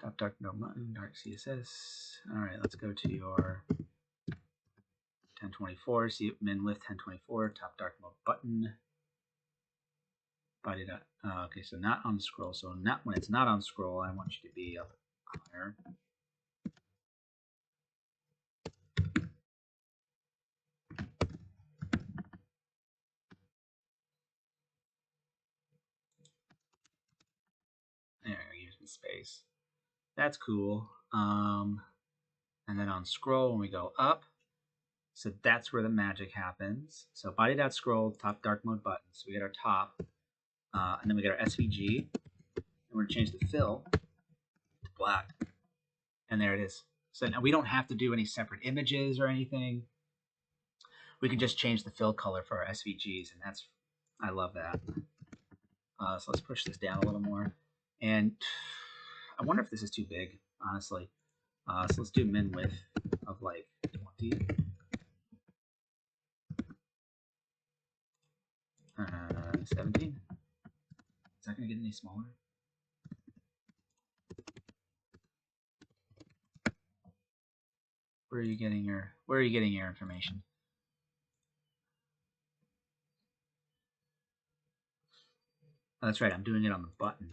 Top dark no button, dark CSS. All right, let's go to your 1024. See min width 1024. Top dark mode button. Body dot. Okay, so not on scroll. So not when it's not on scroll, I want you to be up higher. There, use the space. That's cool. And then on scroll, when we go up, so that's where the magic happens. So body.scroll, top dark mode button. So we get our top, and then we get our SVG, and we're gonna change the fill to black, and there it is. So now we don't have to do any separate images or anything. We can just change the fill color for our SVGs, and I love that. So let's push this down a little more. And I wonder if this is too big, honestly. So let's do min width of like 20. 17. Is that going to get any smaller? Where are you getting your information? Oh, that's right, I'm doing it on the button.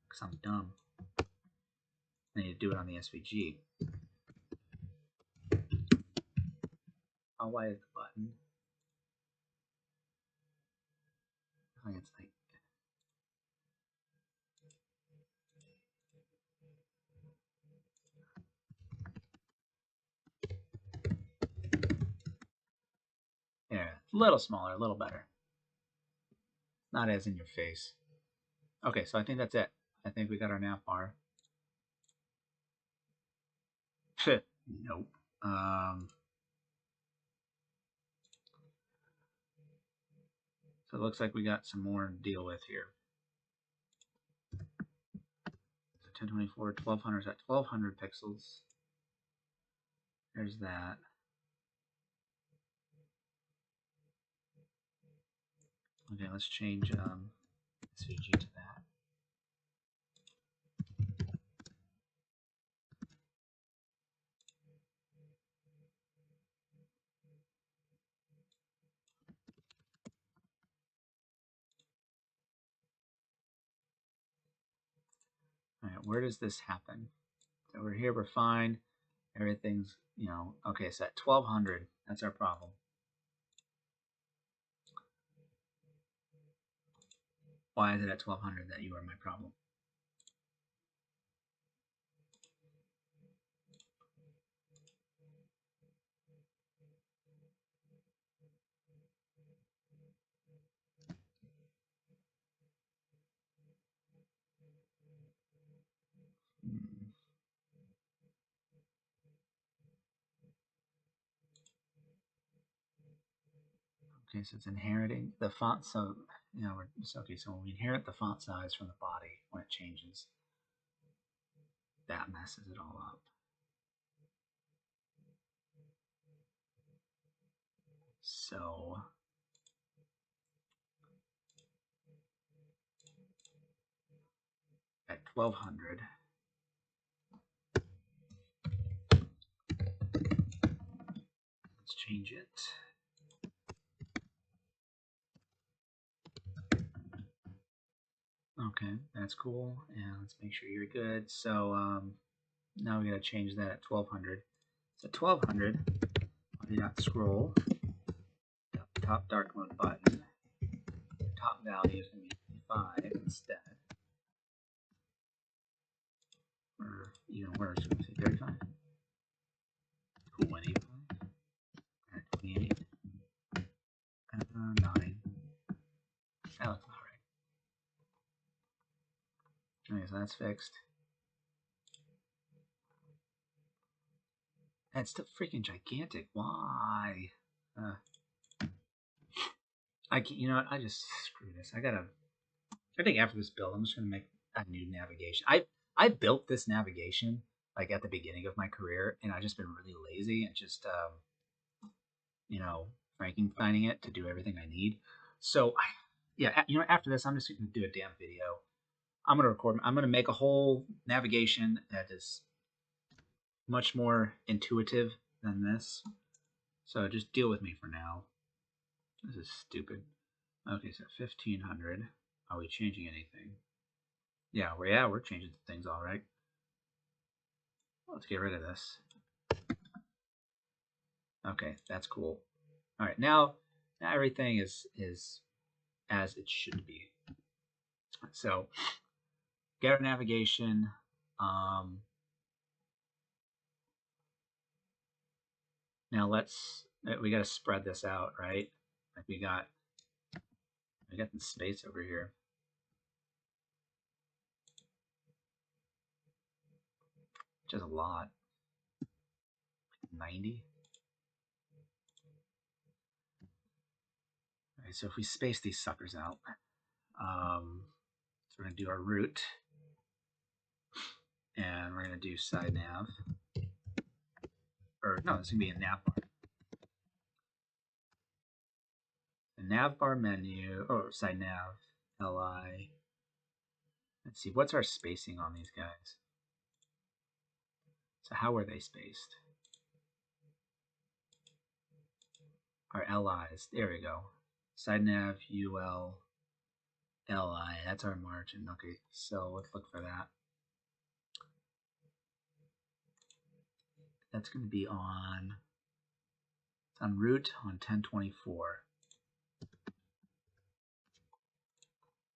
Because I'm dumb. I need to do it on the SVG. How wide is the button? I think it's like yeah, a little smaller, a little better. Not as in your face. Okay, so I think that's it. I think we got our nav bar. Nope. So it looks like we got some more to deal with here. So 1024, 1200 is at 1200 pixels. There's that. Okay, let's change SVG to that. All right, where does this happen? So we're here, we're fine. Everything's, okay, so at 1200, that's our problem. Why is it at 1200 that you are my problem? Okay, so it's inheriting the font. So, you know, okay, so when we inherit the font size from the body, when it changes, that messes it all up. So at 1200, let's change it. Okay, that's cool. And let's make sure you're good. So now we gotta change that at 1200. So 1200, we got scroll, top dark mode button, top value is gonna be 5 instead. Or even worse, we're gonna say 35. Cool, 185. Alright, 28. 9. That looks about right. Okay, so that's fixed. That's still freaking gigantic. Why? I can't, you know what? I just screw this. I think after this build, I'm just gonna make a new navigation. I built this navigation like at the beginning of my career, and I've just been really lazy and just you know, Frankensteining it to do everything I need. So yeah, you know, after this, I'm just gonna do a damn video. I'm gonna record. I'm gonna make a whole navigation that is much more intuitive than this. So just deal with me for now. This is stupid. Okay, so 1500. Are we changing anything? Yeah, we're changing things all right. Let's get rid of this. Okay, that's cool. All right, now everything is as it should be. So get our navigation. Now we got to spread this out, right? Like we got the space over here. Which is a lot. 90. Okay, so if we space these suckers out, so we're gonna do our root, and we're gonna do side nav, or no, it's gonna be a nav bar. The nav bar menu, or side nav, li. Let's see, what's our spacing on these guys? So how are they spaced? Our LIs, there we go. Side nav, UL, LI, that's our margin. Okay, so let's look for that. That's going to be on, it's on root on 1024.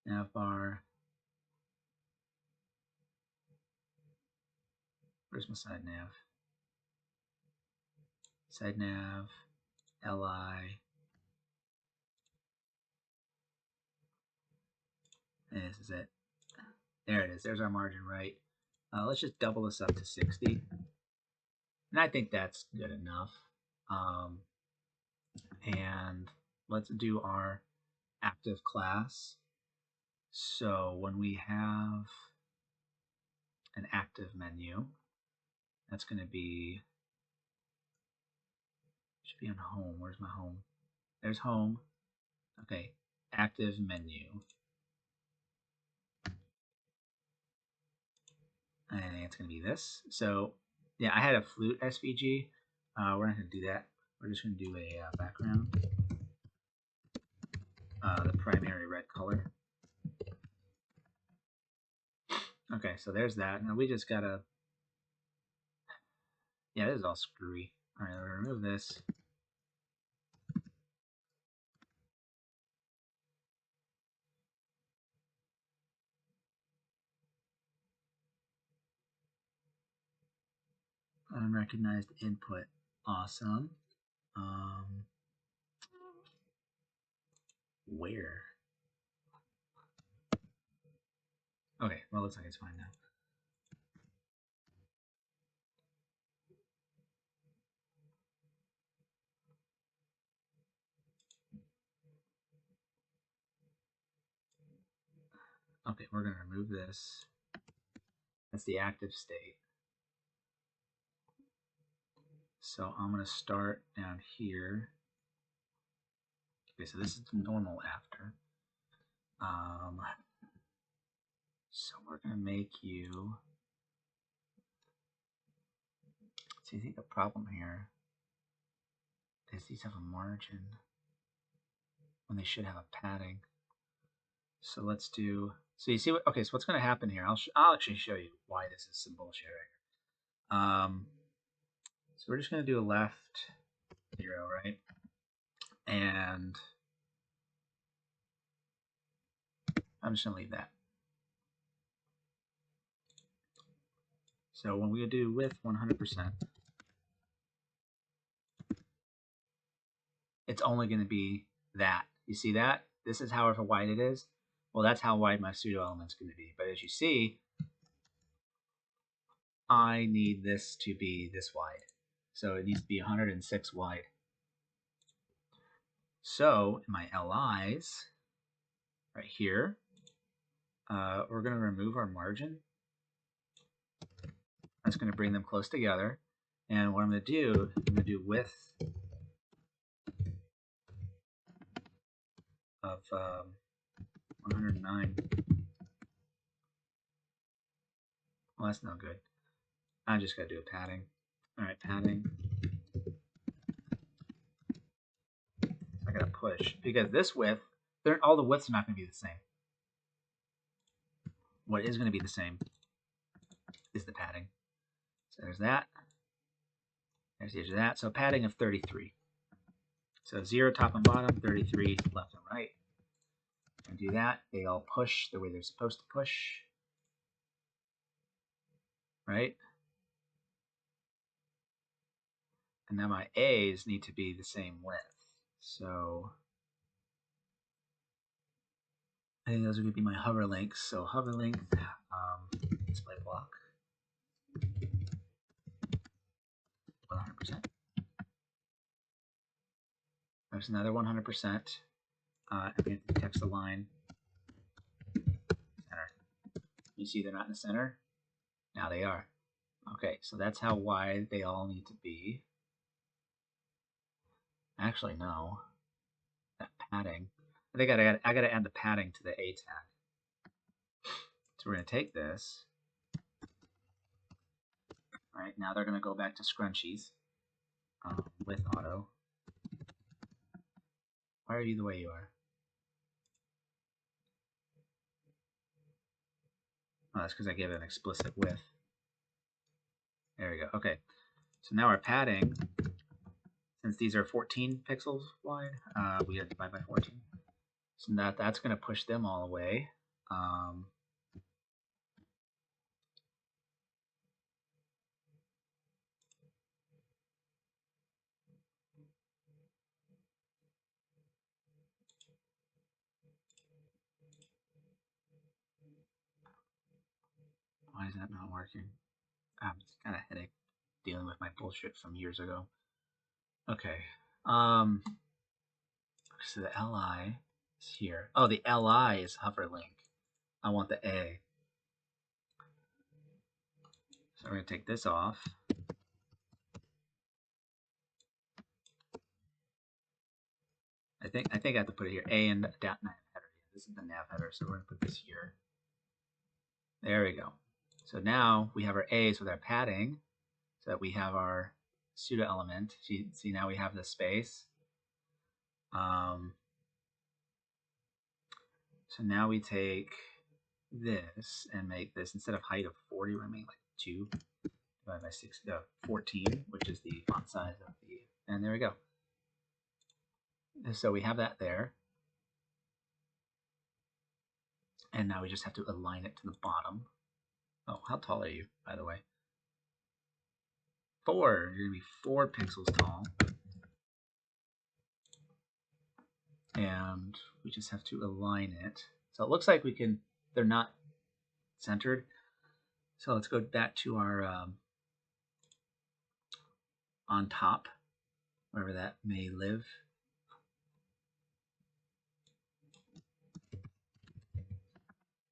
Nav bar. Where's my side nav? Side nav, LI. And this is it. There it is. There's our margin right. Let's just double this up to 60. And I think that's good enough. And let's do our active class. So when we have an active menu, that's going to be, should be on home. Where's my home? There's home. Okay, active menu. And it's going to be this. So yeah, I had a flute SVG. We're not going to do that. We're just going to do a background. The primary red color. Okay, so there's that. Now we just gotta, yeah, this is all screwy. All right, I'll remove this. Unrecognized input. Awesome. Where? Okay, well, it looks like it's fine now. Okay, we're going to remove this. That's the active state. So I'm going to start down here. Okay, so this is the normal after. So we're going to make you. So I think the problem here is these have a margin when they should have a padding. So let's do. So you see what? Okay, so what's going to happen here? I'll actually show you why this is some bullshit right here. So we're just going to do a left 0, right? And I'm just going to leave that. So when we do width 100%, it's only going to be that. You see that? This is however wide it is. Well, that's how wide my pseudo element's going to be. But as you see, I need this to be this wide. So it needs to be 106 wide. So in my LIs, right here, we're going to remove our margin. That's going to bring them close together. And what I'm going to do, I'm going to do width of 109. Well, that's no good. I just got to do a padding. All right, padding. I got to push because this width, all the widths are not going to be the same. What is going to be the same is the padding. So there's that. There's the edge of that. So padding of 33. So 0 top and bottom, 33 left and right. And do that. They all push the way they're supposed to push. Right? And now my A's need to be the same width. So I think those are going to be my hover links. So hover length, display block, 100%. There's another 100%. And we have to text the line center. You see they're not in the center? Now they are. Okay, so that's how wide they all need to be. Actually, no. That padding. I think I gotta add the padding to the A tag. So we're gonna take this. All right, now they're gonna go back to scrunchies with auto. Why are you the way you are? Oh, that's because I gave it an explicit width. There we go. Okay, so now our padding, since these are 14 pixels wide, we have to divide by 14. So that's going to push them all away. Why is that not working? It's kind of a headache dealing with my bullshit from years ago. Okay. So the LI is here. Oh, the LI is hover link. I want the A. So we're going to take this off. I think I have to put it here. A and nav header. This is the nav header, so we're going to put this here. There we go. So now we have our A's with our padding, so that we have our pseudo element. See now we have the space. So now we take this and make this, instead of height of 40, we're going to make like 2 divided by 14, which is the font size of the, and there we go. And so we have that there. And now we just have to align it to the bottom. Oh, how tall are you, by the way? 4. You're going to be 4 pixels tall. And we just have to align it. So it looks like they're not centered. So let's go back to our on top, wherever that may live.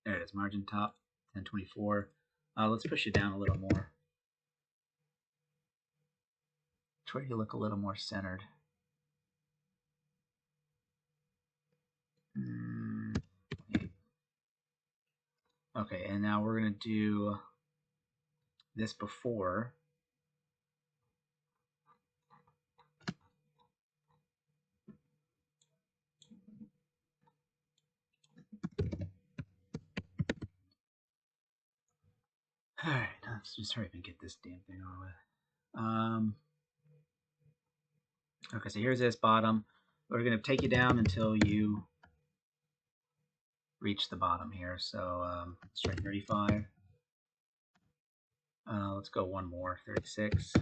There it is. Margin top 1024. Let's push it down a little more. Try to look a little more centered. Okay, and now we're going to do this before. All right, let's just hurry up and get this damn thing over with. Okay, so here's this bottom. We're going to take you down until you reach the bottom here. So let's try 35. Let's go one more, 36.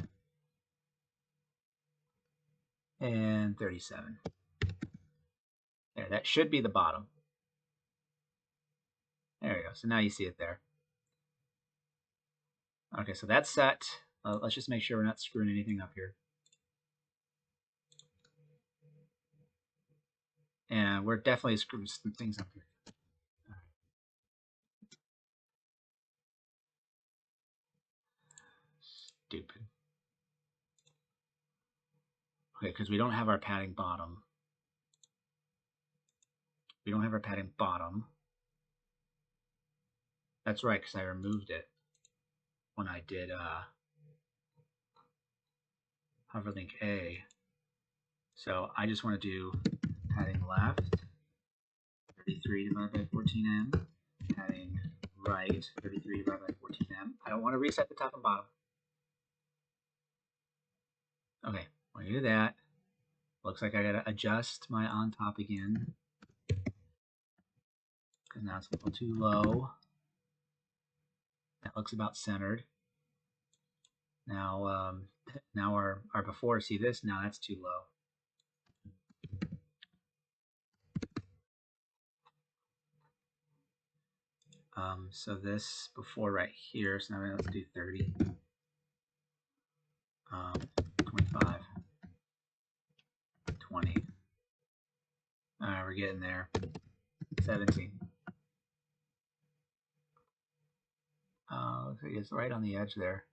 And 37. There, that should be the bottom. There we go. So now you see it there. Okay, so that's set. Let's just make sure we're not screwing anything up here. And we're definitely screwing some things up here. Stupid. Okay, because we don't have our padding bottom. We don't have our padding bottom. That's right, because I removed it when I did hoverlink A. So I just want to do padding left, 33 divided by 14m, padding right, 33 divided by 14m. I don't want to reset the top and bottom. Okay, when you do that, looks like I gotta adjust my on top again, because now it's a little too low. That looks about centered. Now, now our before, see this? Now that's too low. So this before right here, so now let's do 30. 25. 20. Alright, we're getting there. 17. Looks like it's right on the edge there.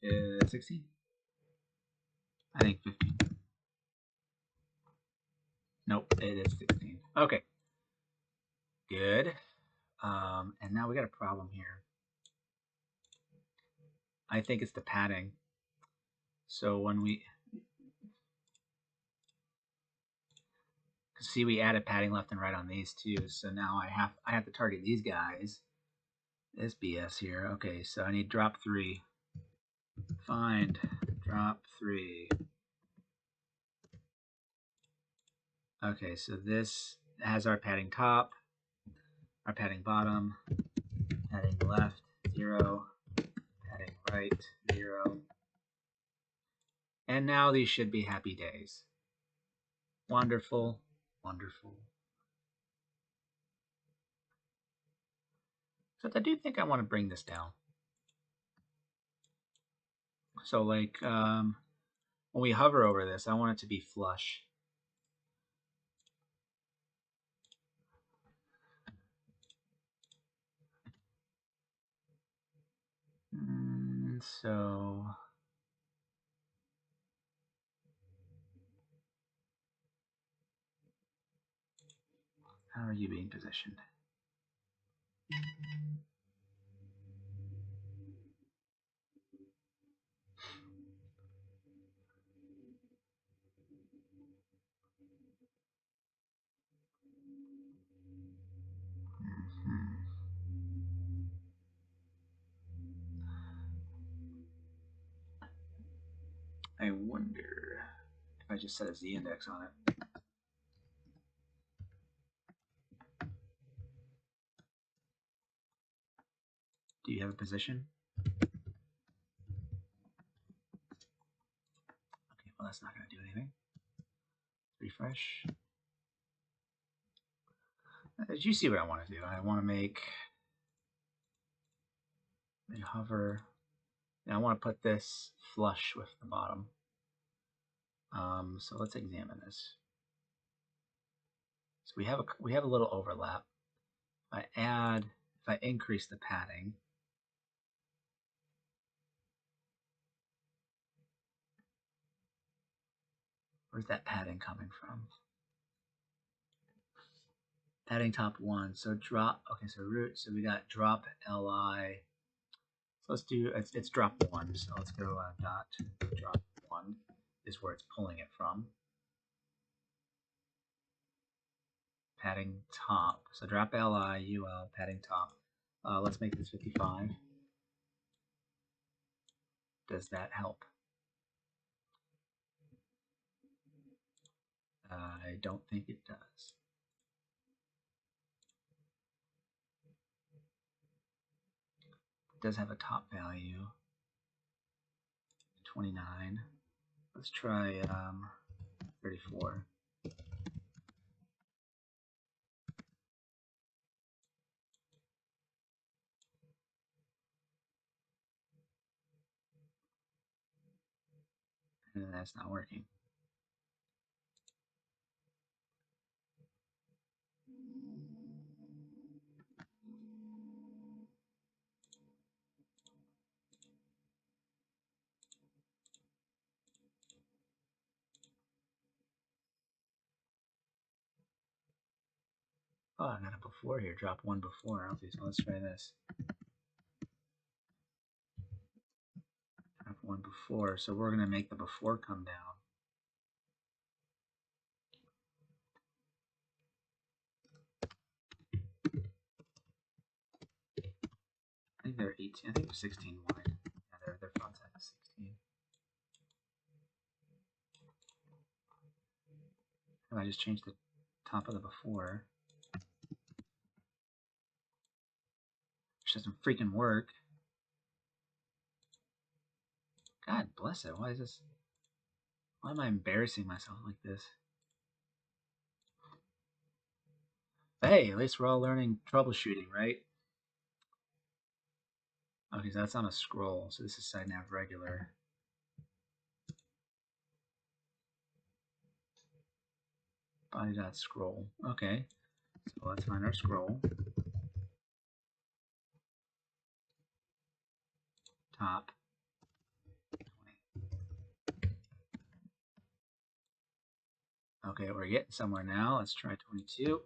16? I think 15. Nope, it is 16. Okay. Good. And now we got a problem here. I think it's the padding. So when we see, we added padding left and right on these two. So now I have to target these guys. This BS here. Okay, so I need drop 3. Find drop 3. Okay, so this has our padding top, our padding bottom, padding left 0, padding right 0. And now these should be happy days. Wonderful, wonderful. So I do think I want to bring this down. So like when we hover over this, I want it to be flush. So how are you being positioned? I wonder if I just set a Z index on it. Do you have a position? Okay, well that's not going to do anything. Refresh. As you see what I want to do. I want to make a hover. And I want to put this flush with the bottom. So let's examine this. So we have a little overlap. add, if I increase the padding, where's that padding coming from? Padding top 1. So drop, okay, so root, so we got drop li. So let's do, it's drop 1. So let's go dot drop 1 is where it's pulling it from. Padding top. So drop li, ul, padding top. Let's make this 55. Does that help? I don't think it does. It does have a top value, 29. Let's try 34. And that's not working. Oh, I got it before here. Drop 1 before. Okay, so let's try this. Drop 1 before. So we're going to make the before come down. I think they're 18. I think they're 16 wide. Yeah, their font size is 16. If I just change the top of the before, which doesn't freaking work. God bless it. Why is this? Why am I embarrassing myself like this? Hey, at least we're all learning troubleshooting, right? Okay, so that's on a scroll. So this is side nav regular. Body.scroll. Okay, so let's find our scroll. Top 20. Okay, we're getting somewhere now. Let's try 22.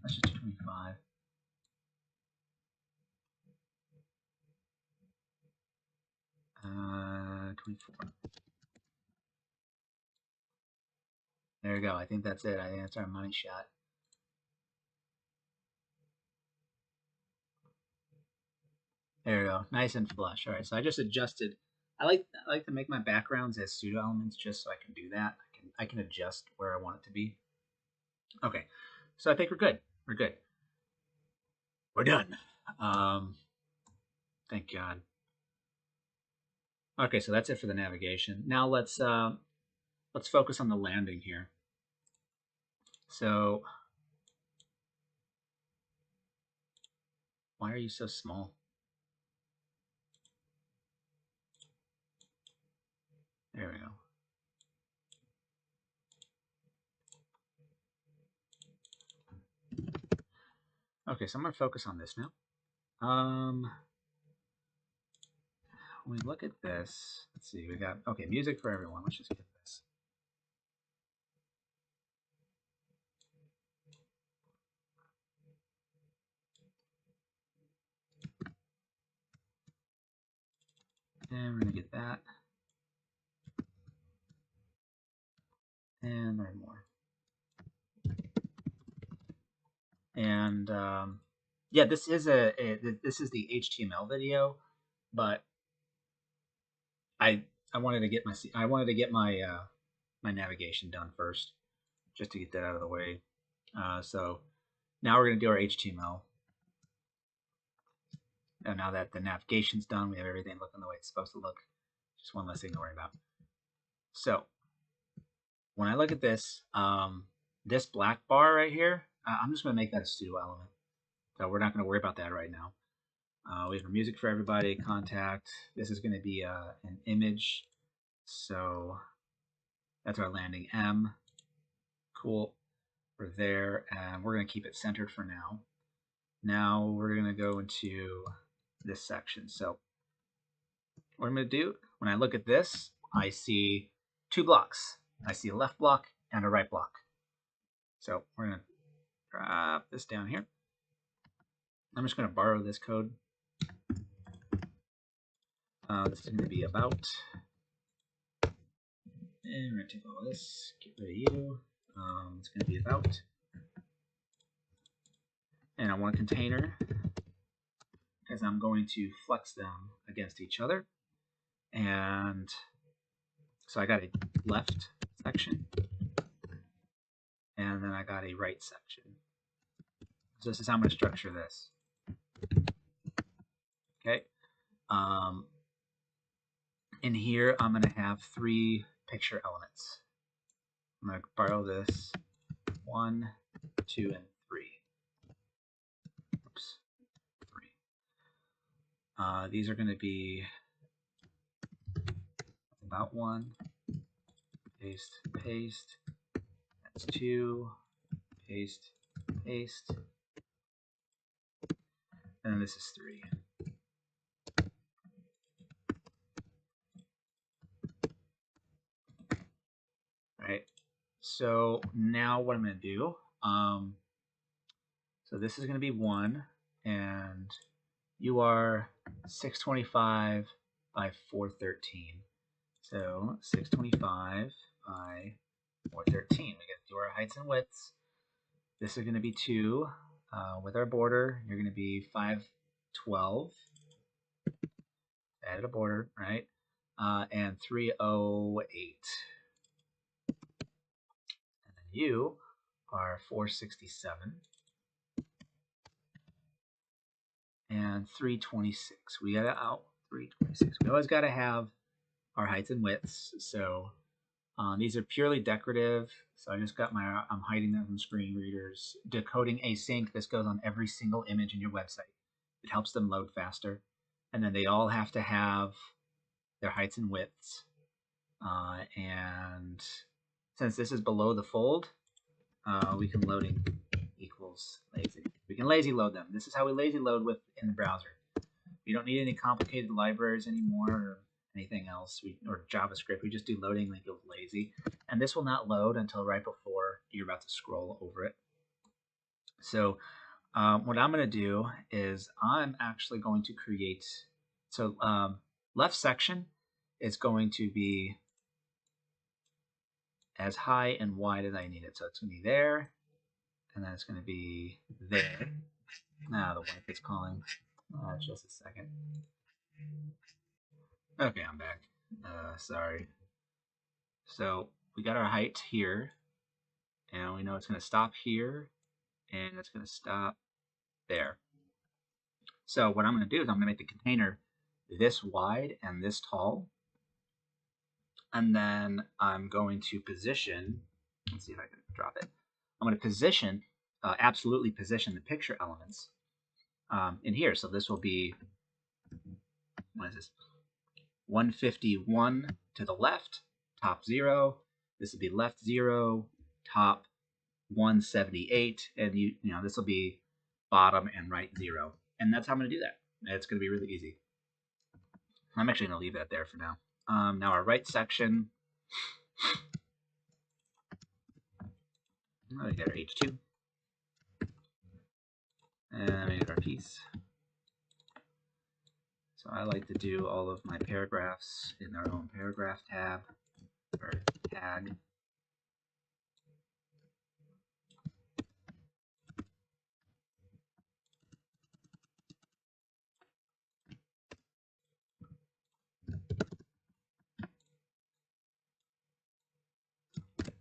Let's just do 25. Uh, 24. There we go. I think that's it. I think that's our money shot. There we go. Nice and flush. All right, so I just adjusted. I like to make my backgrounds as pseudo elements just so I can do that. I can adjust where I want it to be. Okay, so I think we're good. We're good. We're done. Thank God. Okay, so that's it for the navigation. Now let's focus on the landing here. So why are you so small? There we go. Okay, so I'm gonna focus on this now. When we look at this, let's see, we got, okay, music for everyone. Let's just get this. And we're gonna get that. And learn more. And yeah, this is this is the HTML video, but I wanted to get my my navigation done first, just to get that out of the way. So now we're gonna do our HTML. And now that the navigation's done, we have everything looking the way it's supposed to look. Just one less thing to worry about. So when I look at this, this black bar right here, I'm just going to make that a pseudo element. So we're not going to worry about that right now. We have music for everybody, contact. This is going to be an image. So That's our landing M. Cool. We're there, and we're going to keep it centered for now. Now we're going to go into this section. So what I'm going to do, when I look at this, I see two blocks. I see a left block and a right block. So we're going to drop this down here. I'm just going to borrow this code. This is going to be about. And we're going to take all this, get rid of you. It's going to be about. And I want a container because I'm going to flex them against each other. And so I got a left section, and then I got a right section. So this is how I'm going to structure this. Okay. In here, I'm going to have 3 picture elements. I'm going to borrow this 1, 2, and 3. Oops, 3. These are going to be about 1, paste, paste. That's 2, paste, paste. And then this is 3. Right. So now what I'm going to do, so this is going to be 1, and you are 625 by 413. So 625 by 413. We get to our heights and widths. This is going to be 2. With our border, you're going to be 512. Added a border, right? And 308. And then you are 467. And 326. We got to out 326. We always got to have our heights and widths. So these are purely decorative. So I just got I'm hiding them from screen readers. Decoding async. This goes on every single image in your website. It helps them load faster. And then they all have to have their heights and widths. And since this is below the fold, we can loading equals lazy. We can lazy load them. This is how we lazy load in the browser. We don't need any complicated libraries anymore or anything else, or JavaScript. We just do loading equals lazy. And this will not load until right before you're about to scroll over it. So what I'm going to do is I'm actually going to create, so left section is going to be as high and wide as I need it. So it's going to be there, and then it's going to be there. Now the wife is calling. Just a second. Okay, I'm back. Sorry. So we got our height here, and we know it's going to stop here, and it's going to stop there. So what I'm going to do is I'm going to make the container this wide and this tall, and then I'm going to position. Let's see if I can drop it. I'm going to position, absolutely position the picture elements in here. So this will be, what is this? 151 to the left, top 0. This will be left 0, top 178, and you know this will be bottom and right 0. And that's how I'm going to do that. It's going to be really easy. I'm actually going to leave that there for now. Now our right section. We got our H2. And we get our piece. So I like to do all of my paragraphs in their own paragraph tab or tag.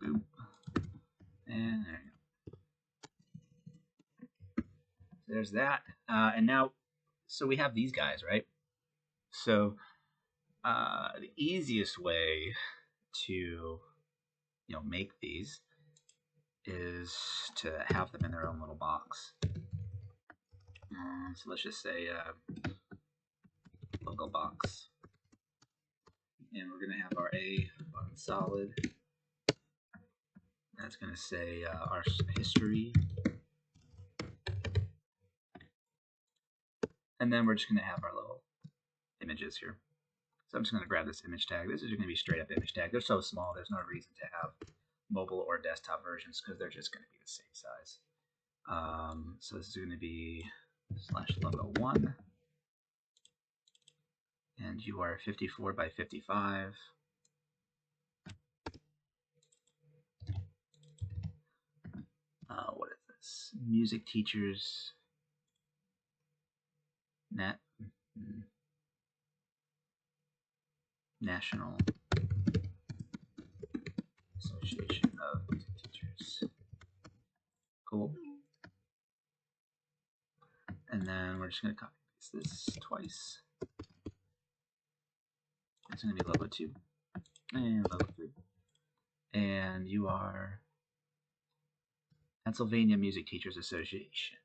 Boom. And there you go. So there's that. And now, so we have these guys, right? So the easiest way to make these is to have them in their own little box. So let's just say logo box, and we're gonna have our A button solid, That's going to say our history. And then we're just going to have our little images here. So I'm just going to grab this image tag. This is going to be straight up image tag. They're so small, there's no reason to have mobile or desktop versions because they're just going to be the same size. So this is going to be /logo1. And you are 54 by 55. What is this? Music teachers. National Association of Music Teachers. Cool. And then we're just going to copy paste this twice. It's going to be logo 2 and logo 3. And you are Pennsylvania Music Teachers Association.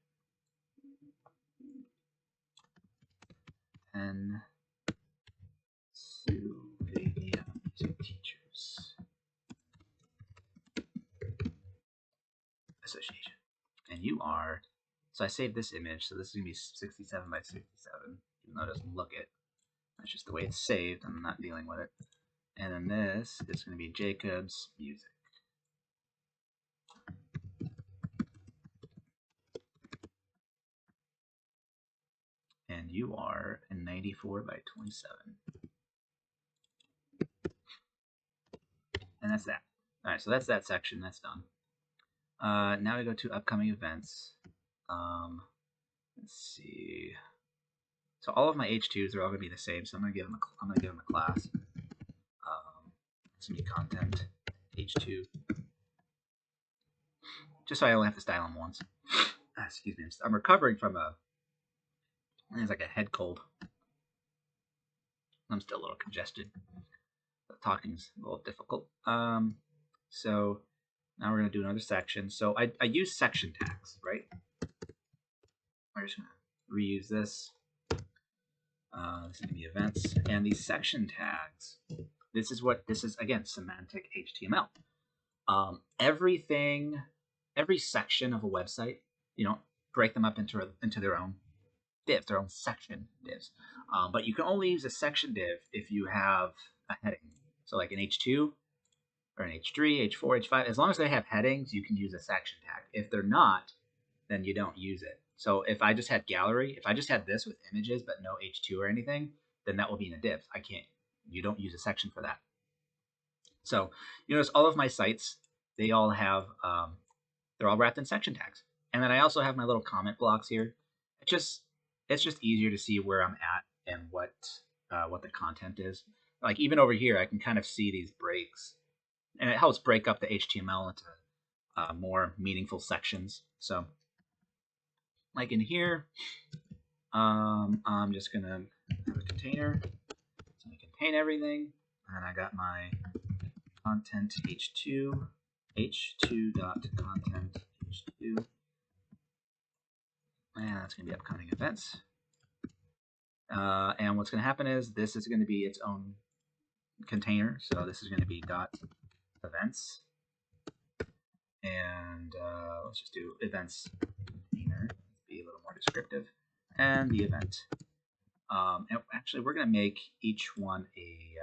Pennsylvania Music Teachers Association. And you are, so I saved this image, so this is going to be 67 by 67, even though it doesn't look it. That's just the way it's saved. I'm not dealing with it. And then this is going to be Jacob's Music. And you are a 94 by 27. And that's that. All right, so that's that section. That's done. Now we go to upcoming events. Let's see. So all of my H2s are all going to be the same. So I'm going to give them a class. It's going to be content H2. Just so I only have to style them once. Excuse me. I'm recovering from it's like a head cold. I'm still a little congested. Talking's a little difficult. So now we're going to do another section. So I use section tags, right? We're just going to reuse this. This is going to be events. And these section tags, this is again, semantic HTML. Every section of a website, break them up into their own divs, their own section divs. But you can only use a section div if you have a heading. So like an H2 or an H3, H4, H5, as long as they have headings, you can use a section tag. If they're not, then you don't use it. So if I just had gallery, if I just had this with images but no H2 or anything, then that will be in a div. You don't use a section for that. So you notice all of my sites, they all have, they're all wrapped in section tags. And then I also have my little comment blocks here. It's just easier to see where I'm at and what the content is. Like even over here, I can kind of see these breaks, and it helps break up the HTML into more meaningful sections. So, like in here, I'm just gonna have a container. It's gonna contain everything, and I got my content h2 h2.content h2, and that's gonna be upcoming events. And what's going to happen is this is going to be its own container. So this is going to be .events. And let's just do events container, be a little more descriptive. And the event. And actually, we're going to make each one a...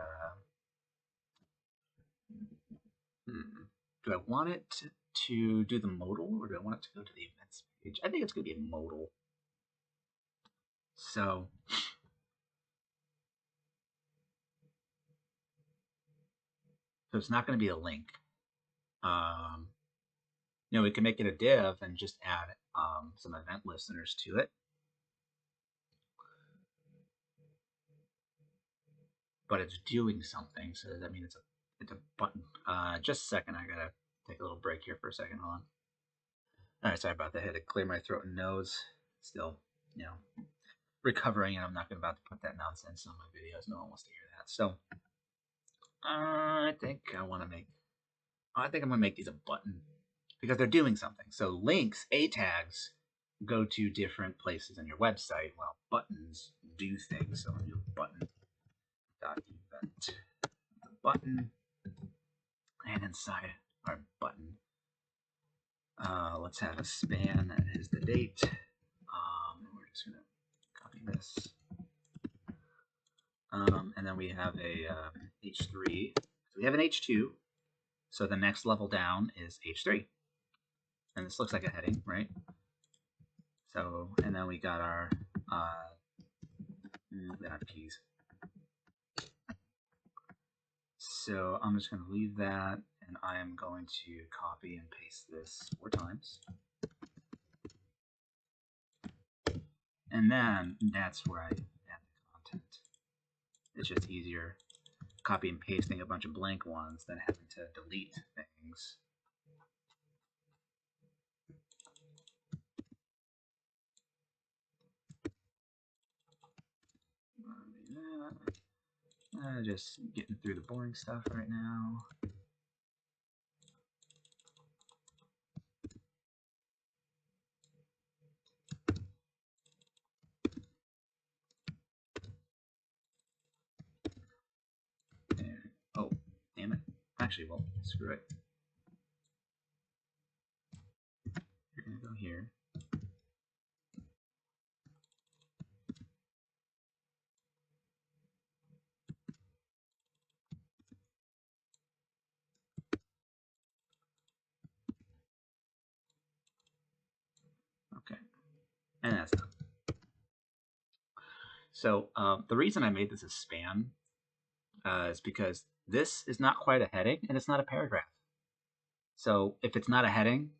do I want it to do the modal, or do I want it to go to the events page? I think it's going to be a modal. So it's not going to be a link. We can make it a div and just add some event listeners to it. But it's doing something, so that means it's a button. Just a second, I gotta take a little break here for a second. Hold on. All right, sorry about that. I had to clear my throat and nose. Still, recovering, and I'm not about to put that nonsense on my videos. No one wants to hear that. So I think I'm gonna make these a button because they're doing something. So links, A tags, go to different places on your website, while buttons do things. So I'm gonna do button.event, the button, and inside our button, Let's have a span that is the date. We're just going to copy this. And then we have a H3. So we have an H2. So the next level down is H3. And this looks like a heading, right? So, and then we got our keys. So I'm just going to leave that, and I am going to copy and paste this 4 times. And then that's where I add the content. It's just easier copy and pasting a bunch of blank ones than having to delete things. Just getting through the boring stuff right now. There. Oh, damn it. Actually, well, screw it. You're going to go here. Okay. And that's done. So the reason I made this a span is because this is not quite a heading and it's not a paragraph. So if it's not a heading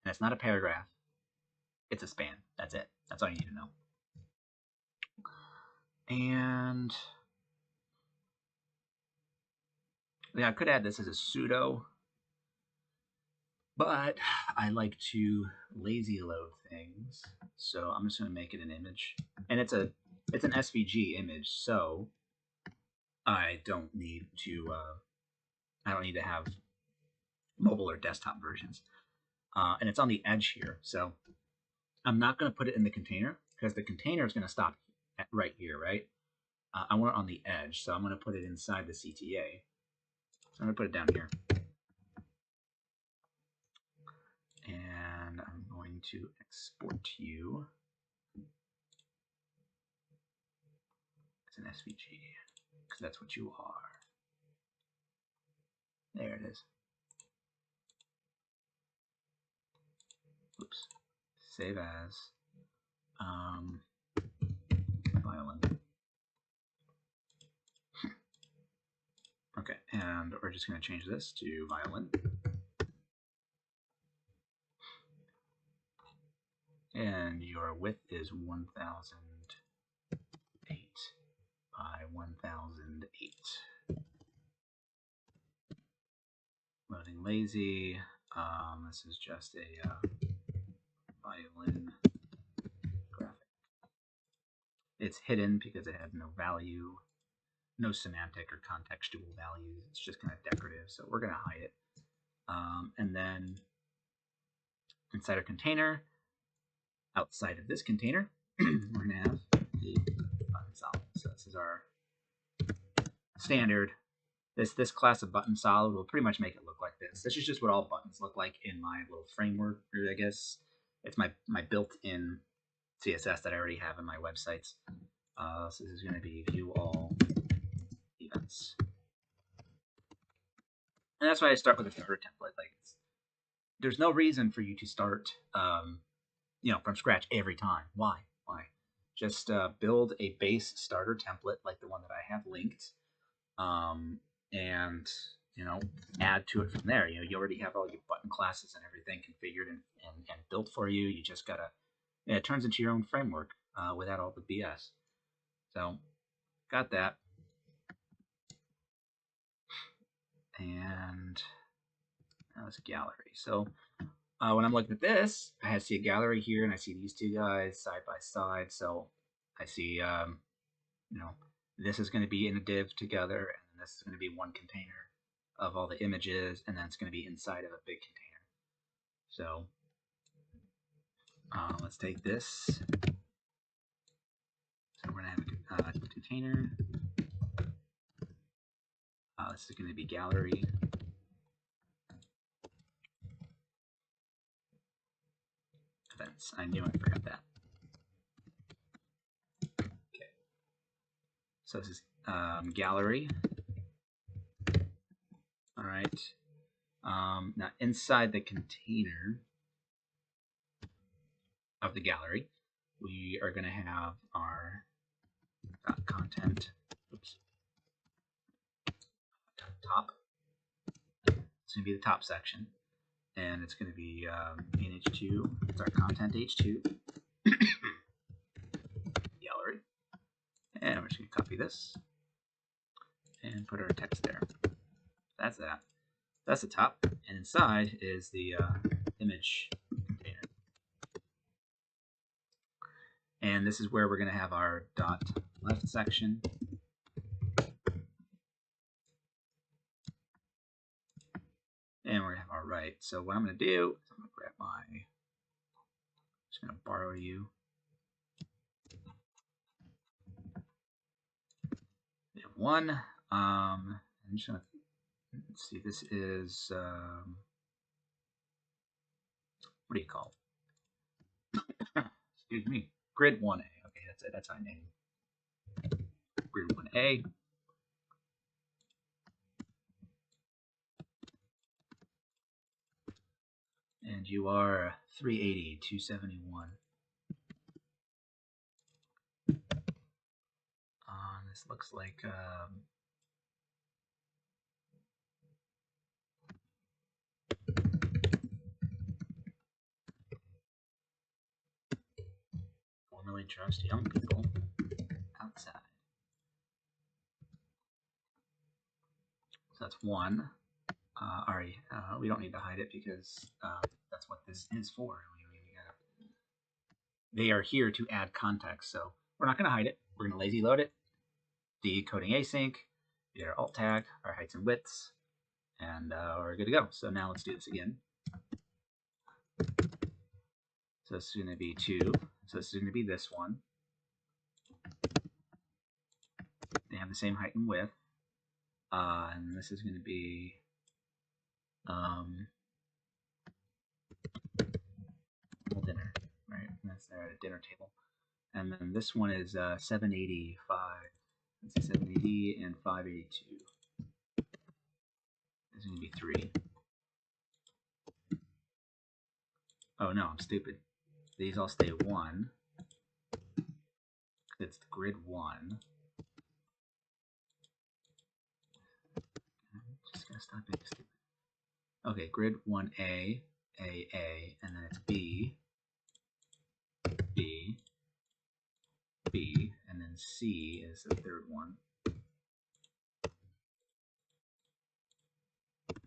and it's not a paragraph, it's a span. That's it. That's all you need to know. And yeah, I could add this as a pseudo, but I like to lazy load things. So I'm just going to make it an image, and it's an SVG image, so I don't need to have mobile or desktop versions. And it's on the edge here, so I'm not going to put it in the container because the container is going to stop right here, right? I want it on the edge, so I'm going to put it inside the CTA. So I'm going to put it down here. And I'm going to export you as an SVG, because that's what you are. There it is. Oops. Save as violin. Okay, and we're just going to change this to violin. And your width is 1008 by 1008. Loading lazy. This is just a violin graphic. It's hidden because it has no value, no semantic or contextual values. It's just kind of decorative, so we're going to hide it. And then inside our container, outside of this container, we're going to have the button solid. So this is our standard. This class of button solid will pretty much make it look like this. This is just what all buttons look like in my little framework, or I guess it's my built-in CSS that I already have in my websites. So this is going to be view all events. And that's why I start with a starter template. Like, there's no reason for you to start, from scratch every time. Why? Just build a base starter template like the one that I have linked, and add to it from there. You already have all your button classes and everything configured and built for you. You just gotta. It turns into your own framework without all the BS. So, got that. And now it's a gallery. So when I'm looking at this, I see a gallery here, and I see these two guys side by side. So I see, this is going to be in a div together, and this is going to be one container of all the images, and then it's going to be inside of a big container. So let's take this. So we're going to have a container. This is going to be gallery. widths. I knew I forgot that. Okay. So this is gallery. All right. Now inside the container of the gallery, we are going to have our content. Oops. Top. It's going to be the top section, and it's going to be in H2. It's our content H2 gallery, and we're just going to copy this and put our text there. That's that. That's the top, and inside is the image container. And this is where we're going to have our dot left section. And we're going to have our right. So what I'm going to do is I'm going to grab just going to borrow you. We have one. I'm just going to, let's see, this is, what do you call it? Excuse me. Grid 1A. Okay, that's it. That's how I name it. Grid 1A. And you are 380, 271. This looks like formerly trust young people outside. So that's one. Alright, we don't need to hide it because that's what this is for. They are here to add context, so we're not going to hide it. We're going to lazy load it, decoding async, get our alt tag, our heights and widths, and we're good to go. So now let's do this again. So this is going to be 2. So this is going to be this one. They have the same height and width. And this is going to be dinner, right? And that's their dinner table. And then this one is 785. Let's see, 780 and 582. This is going to be 3. Oh no, I'm stupid. These all stay 1. It's the grid 1. I'm just going to stop being stupid. Okay, grid 1A, A, and then it's B, B, B, and then C is the third one.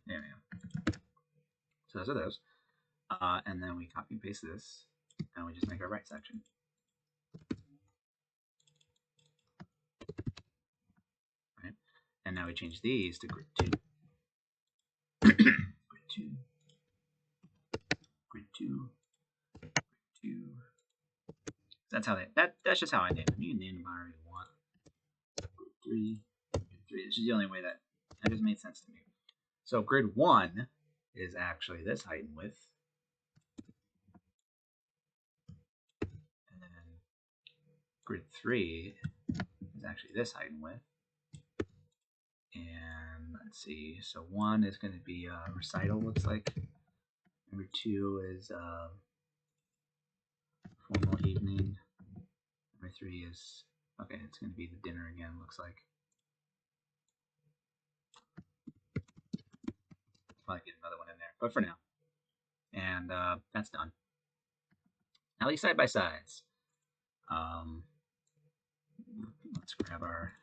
There we go. So those are those. And then we copy and paste this, and we just make our right section. Right? And now we change these to grid 2. Grid 2. Grid 2. Grid 2. That's how that's just how I name them. You can name them however you want. Grid 3. Grid 3. This is the only way that just made sense to me. So grid 1 is actually this height and width. And then grid 3 is actually this height and width. And let's see, so 1 is going to be recital, looks like. Number 2 is formal evening. Number 3 is, okay, it's going to be the dinner again, looks like. Probably get another one in there, but for now. And that's done. Now these side by sides. Let's grab our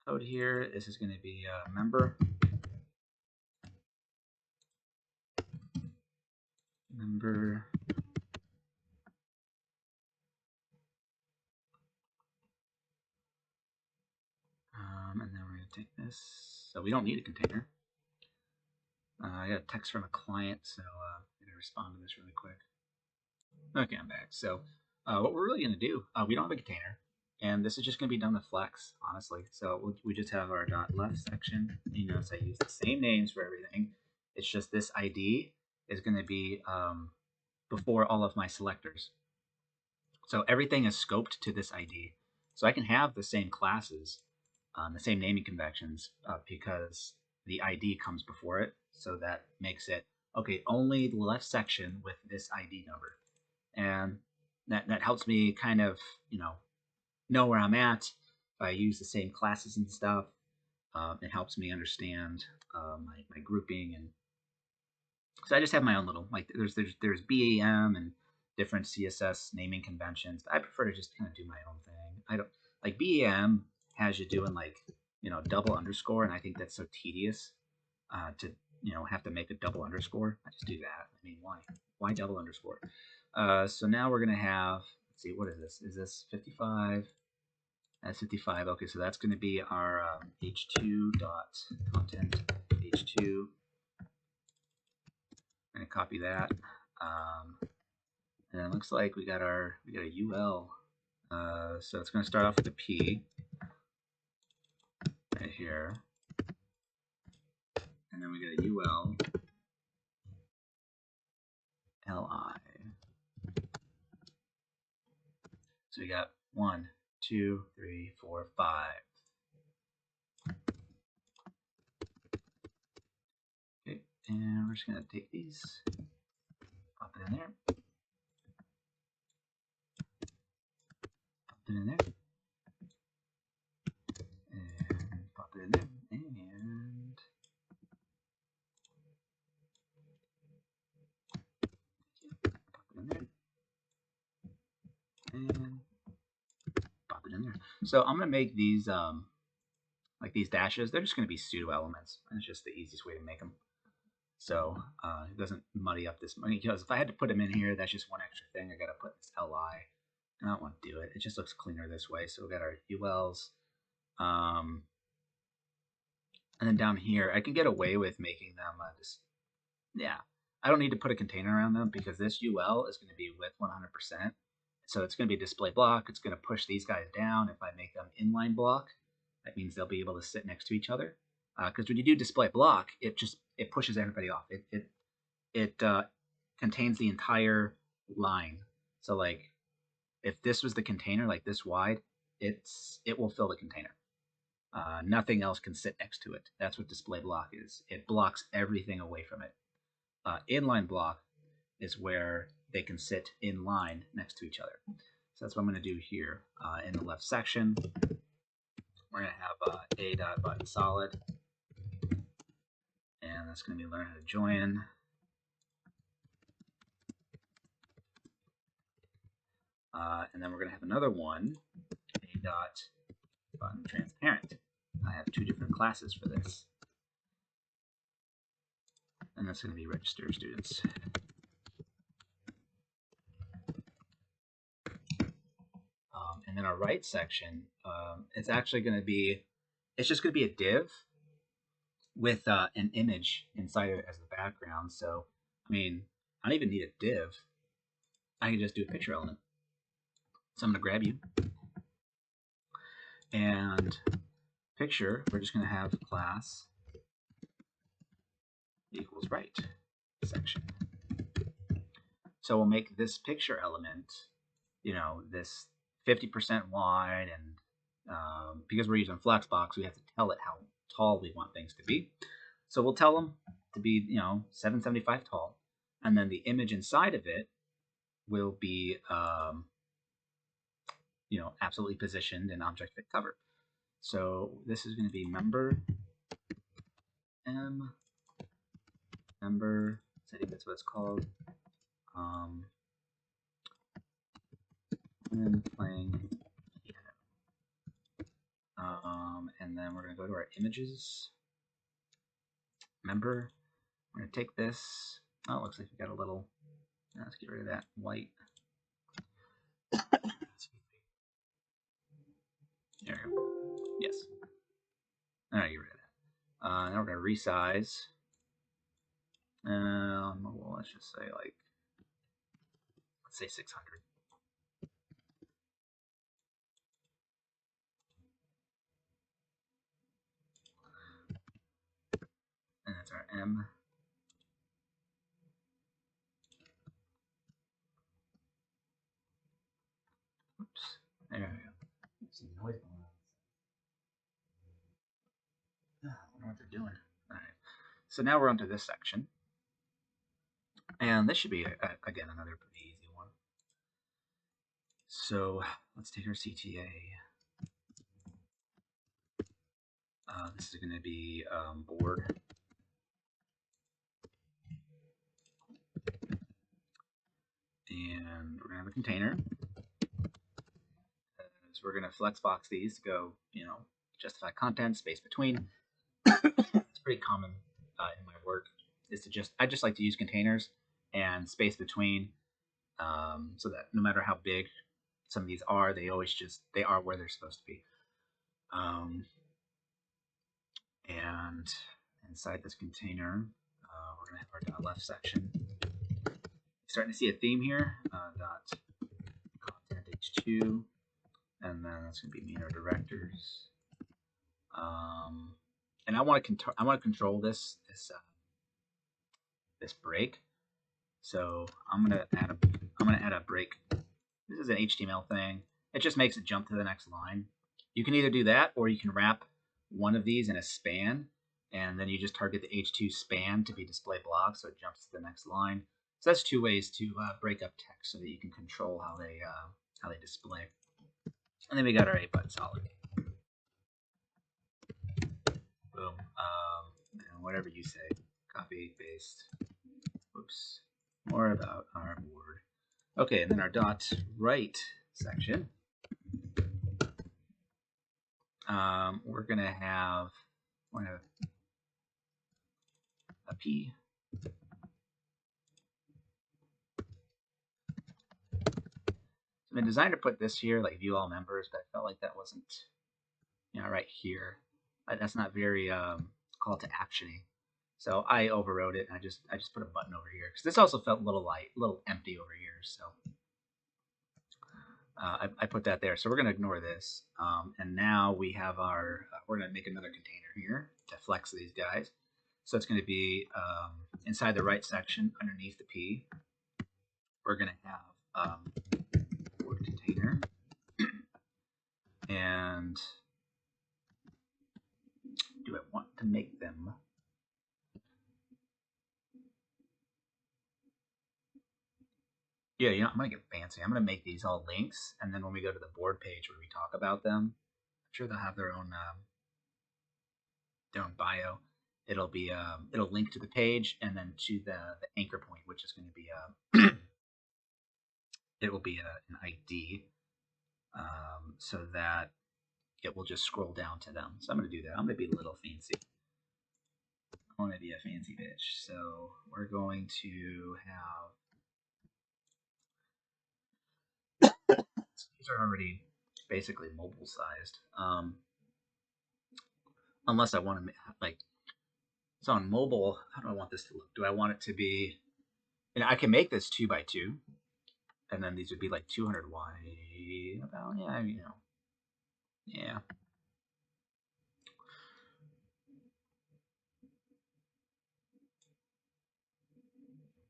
code here. This is going to be member. Member. And then we're going to take this. So we don't need a container. I got a text from a client, so I'm going to respond to this really quick. Okay, I'm back. So what we're really going to do, we don't have a container, and this is just going to be done with Flex, honestly. So we just have our .left section. You notice I use the same names for everything. It's just this ID is going to be before all of my selectors. So everything is scoped to this ID. So I can have the same classes, the same naming conventions, because the ID comes before it. So that makes it, okay, only the left section with this ID number. And that helps me kind of, know where I'm at. If I use the same classes and stuff, it helps me understand my grouping. And so I just have my own little, like there's BAM and different CSS naming conventions. I prefer to just kind of do my own thing. I don't like BAM has you doing like double underscore, and I think that's so tedious to have to make a double underscore. I just do that. I mean, why double underscore? So now we're gonna have, let's see, what is this? Is this 55? That's 55. Okay, so that's going to be our h2 dot content h2. I'm going to copy that. And it looks like we got a UL. So it's going to start off with a P right here. And then we get a UL LI. So we got 1, 2, 3, 4, 5. Okay, and we're just going to take these, pop it in there. Pop it in there. And pop it in there. And and pop it in there. So I'm gonna make these like these dashes. They're just gonna be pseudo elements. It's just the easiest way to make them. So it doesn't muddy up this money, because if I had to put them in here, that's just one extra thing. I gotta put this LI. I don't want to do it. It just looks cleaner this way. So we got our ULs. And then down here, I can get away with making them I don't need to put a container around them, because this UL is going to be with 100%. So it's going to be a display block. It's going to push these guys down. If I make them inline block, that means they'll be able to sit next to each other. Because when you do display block, it pushes everybody off. It contains the entire line. So like if this was the container, like this wide, it will fill the container. Nothing else can sit next to it. That's what display block is. It blocks everything away from it. Inline block is where they can sit in line next to each other. So that's what I'm going to do here. In the left section, we're going to have a.button solid, and that's going to be learn how to join. And then we're going to have another one, a.button transparent. I have two different classes for this. And that's going to be register students. And then our right section, it's actually going to be, it's just going to be a div with an image inside of it as the background. So, I mean, I don't even need a div. I can just do a picture element. So I'm going to grab you. And picture, we're just going to have class equals right section. So we'll make this picture element, this 50% wide, and because we're using Flexbox, we have to tell it how tall we want things to be. So we'll tell them to be, 775 tall, and then the image inside of it will be, absolutely positioned in object fit cover. So this is going to be member member. I think that's what it's called. And playing piano. And then we're going to go to our images. Member. We're going to take this. Oh, it looks like we got a little. Let's get rid of that white. There we go. Yes. All right, get rid of that. Now we're going to resize. Well, let's just say let's say 600. And that's our M. There we go. Some noise going on. I don't know what they're doing. All right. So now we're onto this section. And this should be, again, another pretty easy one. So let's take our CTA. This is going to be board. And we're going to have a container. So we're going to flexbox these to go, justify content, space between. It's pretty common in my work. I just like to use containers and space between, so that no matter how big some of these are, they are where they're supposed to be. And inside this container, we're going to have our .left section. Starting to see a theme here. Dot content h2, and then that's going to be meter directors. And I want to control this break. So I'm gonna add a break. This is an HTML thing. It just makes it jump to the next line. You can either do that, or you can wrap one of these in a span, and then you just target the H2 span to be display block, so it jumps to the next line. So that's two ways to break up text so that you can control how they display. And then we got our 8-button solid. Boom. Whatever you say. Copy, paste. Oops. More about our board. Okay, and then our dot right section. We're gonna have a P. So I designed to put this here, like view all members, but I felt like that wasn't, right here. That's not very call to actiony. So I overrode it, and I just put a button over here because this also felt a little light, a little empty over here. So I put that there. So we're gonna ignore this, and now we have we're gonna make another container here to flex these guys. So it's going to be inside the right section underneath the P. We're going to have board container, and do I want to make them? Yeah, I'm going to get fancy. I'm going to make these all links, and then when we go to the board page where we talk about them, I'm sure they'll have their own bio. It'll link to the page and then to the anchor point, which is going to be it will be an ID, so that it will just scroll down to them. So I'm going to do that. I'm going to be a little fancy. I want to be a fancy bitch. So we're going to have these are already basically mobile sized. Unless I want to so on mobile, how do I want this to look? Do I want it to be? I can make this 2x2, and then these would be like 200 wide. About yeah.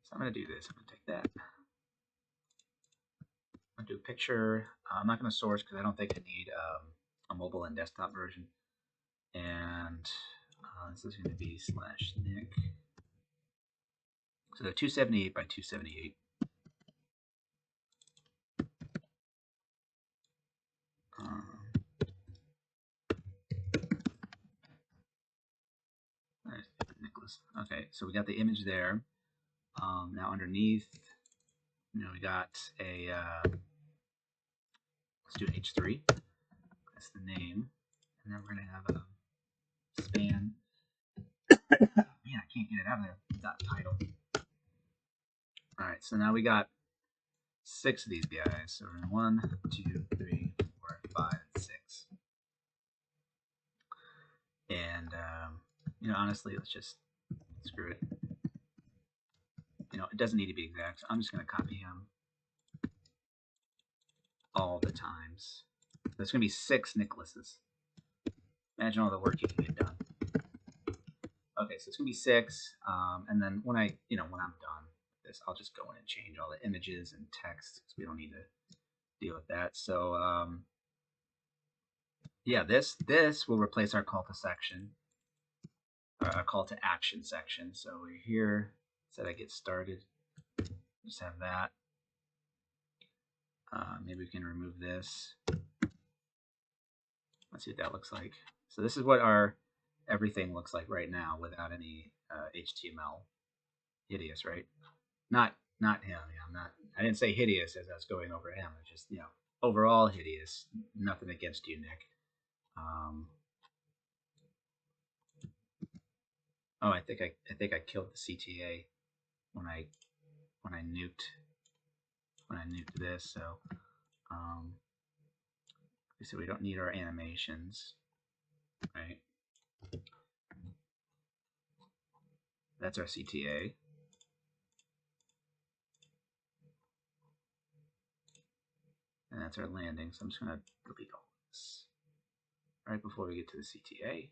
So I'm gonna do this. I'm gonna take that. I'm gonna do a picture. I'm not gonna source because I don't think I need a mobile and desktop version. And this is going to be /Nick. So 278 by 278. Nicholas. Okay, so we got the image there. Now underneath, we got a let's do an H3. That's the name, and then we're gonna have a span. Man, I can't get it out of there. Dot title. All right, so now we got 6 of these guys. So we're in 1, 2, 3, 4, 5, 6. And honestly, let's just screw it. It doesn't need to be exact. So I'm just going to copy him all the times. There's going to be 6 Nicholases. Imagine all the work you can get done. Okay, so it's going to be 6, and then when I'm done with this, I'll just go in and change all the images and text because we don't need to deal with that. So yeah, this will replace our call to section, our call to action section. So we're here. Said I get started. Just have that. Maybe we can remove this. Let's see what that looks like. So this is what our everything looks like right now without any HTML. Hideous, right? Not him. I'm not. I didn't say hideous as I was going over him. It's just overall hideous. Nothing against you, Nick. Oh, I think I killed the CTA when I nuked this. So so we don't need our animations, right? That's our CTA. And that's our landing. So I'm just going to delete all this right before we get to the CTA.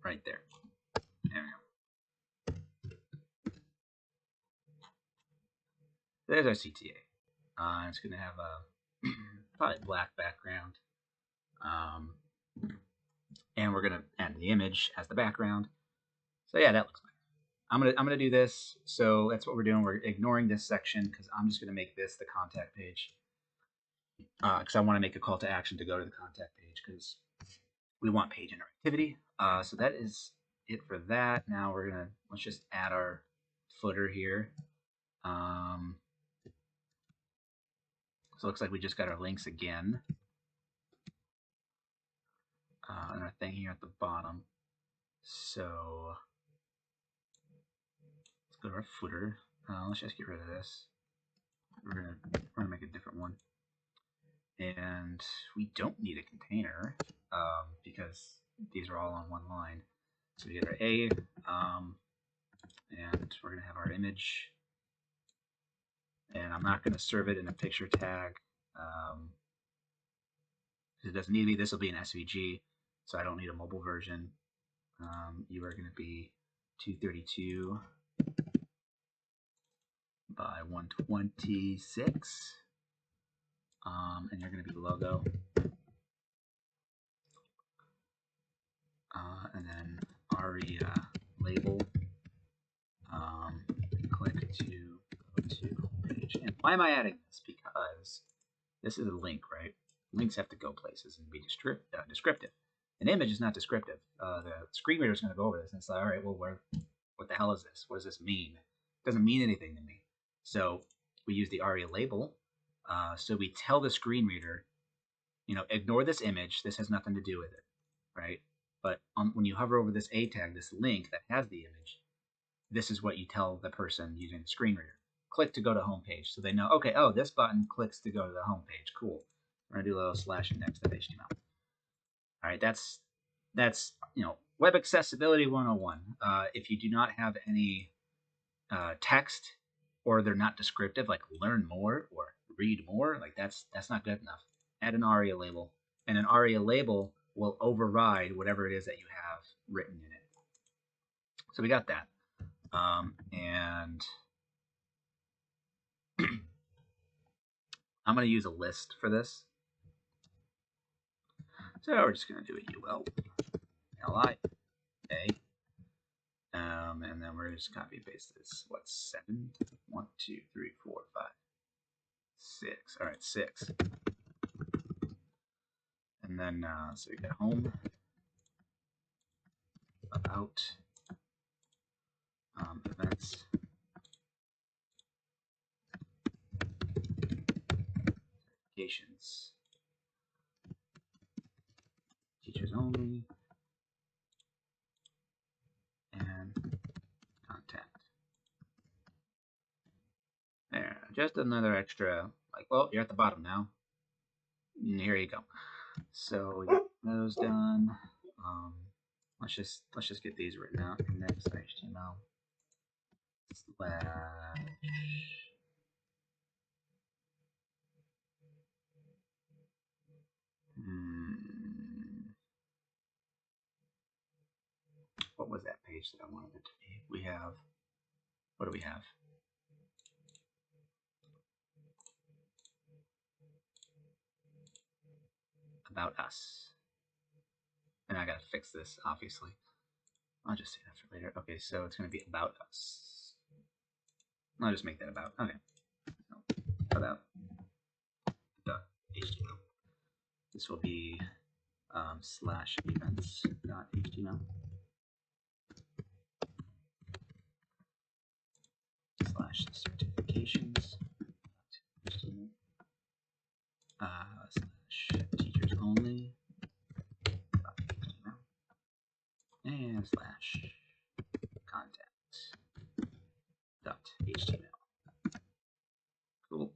Right there. There we go. There's our CTA. It's going to have a probably black background. And we're going to add the image as the background. So yeah, that looks nice. I'm gonna do this. So that's what we're doing. We're ignoring this section because I'm just gonna make this the contact page because I want to make a call to action to go to the contact page because we want page interactivity. So that is it for that. Now let's just add our footer here. So it looks like we just got our links again. And our thing here at the bottom. So let's go to our footer. Let's just get rid of this. We're gonna make a different one. And we don't need a container because these are all on one line. So we get our A, and we're going to have our image. And I'm not going to serve it in a picture tag. It doesn't need to be. This will be an SVG, so I don't need a mobile version. You are going to be 232 by 126. And you're going to be logo. And then ARIA label. Click to go to page. And why am I adding this? Because this is a link, right? Links have to go places and be descriptive. An image is not descriptive. The screen reader is going to go over this and say, all right, well, what the hell is this? What does this mean? It doesn't mean anything to me. So we use the ARIA label. So we tell the screen reader, ignore this image. This has nothing to do with it, right? But when you hover over this A tag, this link that has the image, this is what you tell the person using the screen reader. Click to go to home page. So they know, okay, oh, this button clicks to go to the home page. Cool. We're going to do a little /index.html. All right, that's web accessibility 101. If you do not have any text or they're not descriptive, like learn more or read more, like that's not good enough. Add an ARIA label, and an ARIA label will override whatever it is that you have written in it. So we got that. And I'm going to use a list for this. So we're just going to do a UL, LI, A, and then we're just copy paste this. What's 7? 1, 2, 3, 4, 5, 6. All right, 6. And then so we got home, about, events, notifications, teachers only, and contact. There, just another extra, like, well, you're at the bottom now. And here you go. So we got those done. Let's just get these written out. Index HTML / what was that page that I wanted it to be? We have, what do we have? about us. And I gotta fix this, obviously. I'll just say that for later. Okay, so it's gonna be about us. I'll just make that about. Okay. So, about .html. This will be slash events.html slash certifications slash teachers only and slash content.html. Cool.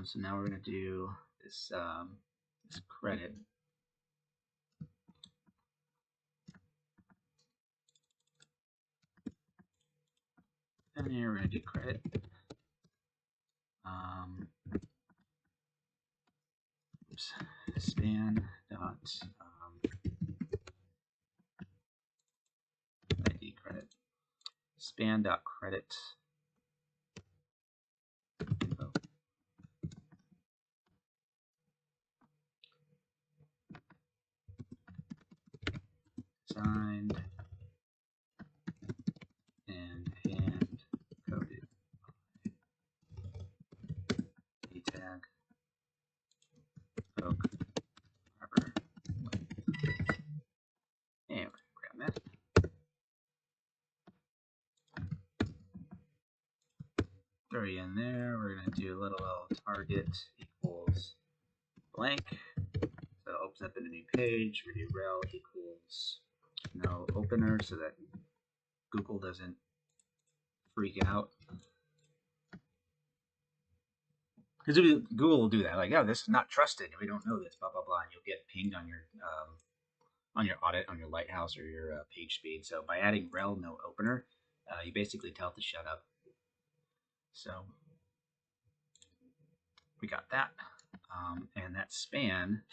So now we're going to do this, this credit. And here we're going to do credit. Span dot ID credit. Span dot credit info. Signed and hand coded a tag oak rubber. And we're gonna grab that. Throw you in there. We're gonna do a little target equals blank. So it opens up in a new page. We do rel equals no opener so that Google doesn't freak out. Because Google will do that, like, oh, this is not trusted. We don't know this, blah blah blah, and you'll get pinged on your audit, on your Lighthouse or your page speed. So by adding rel no opener, you basically tell it to shut up. So we got that, and that span.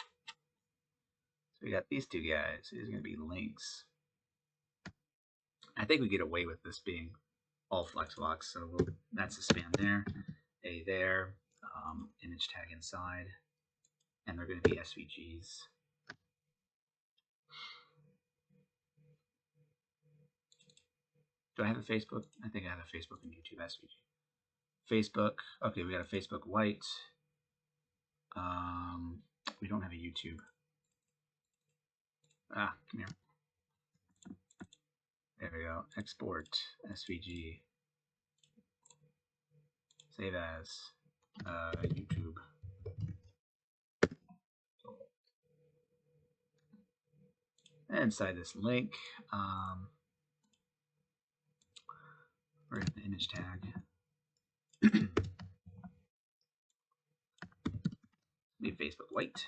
So we got these two guys. These are going to be links. I think we get away with this being all flexbox. So that's the span there, a there, image tag inside, and they're going to be SVGs. Do I have a Facebook? I think I have a Facebook and YouTube SVG. Facebook. Okay, we got a Facebook white. We don't have a YouTube. Ah, come here. There we go. Export SVG. Save as YouTube. Inside this link, we're in the image tag. Be Facebook white.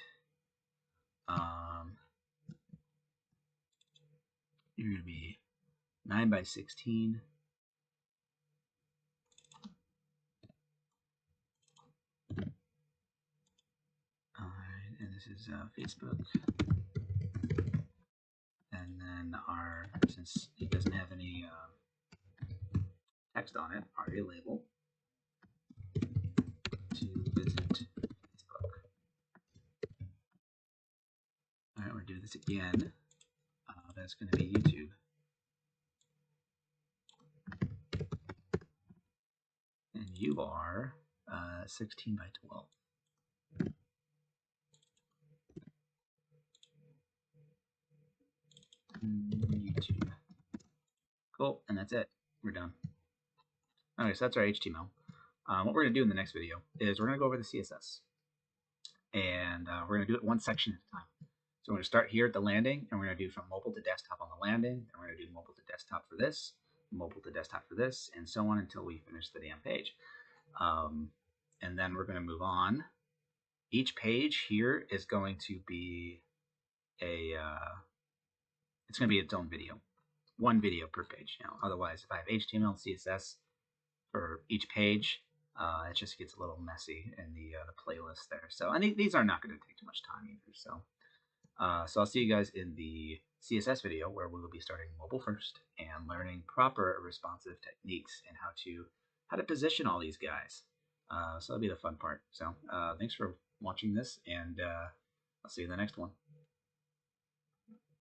You're going to be 9 by 16. Alright, and this is Facebook. And then since it doesn't have any text on it, our label to visit Facebook. Alright, we're going to do this again. That's going to be YouTube. And you are 16 by 12. YouTube. Cool, and that's it. We're done. Okay, so that's our HTML. What we're going to do in the next video is we're going to go over the CSS. And we're going to do it one section at a time. So we're going to start here at the landing, and we're going to do from mobile to desktop on the landing. Then we're going to do mobile to desktop for this, mobile to desktop for this, and so on until we finish the damn page. And then we're going to move on. Each page here is going to be it's going to be its own video. One video per page. Otherwise, if I have HTML and CSS for each page, it just gets a little messy in the playlist there. So, and these are not going to take too much time either. So, so I'll see you guys in the CSS video where we will be starting mobile first and learning proper responsive techniques and how to position all these guys. So that'll be the fun part. So thanks for watching this, and I'll see you in the next one.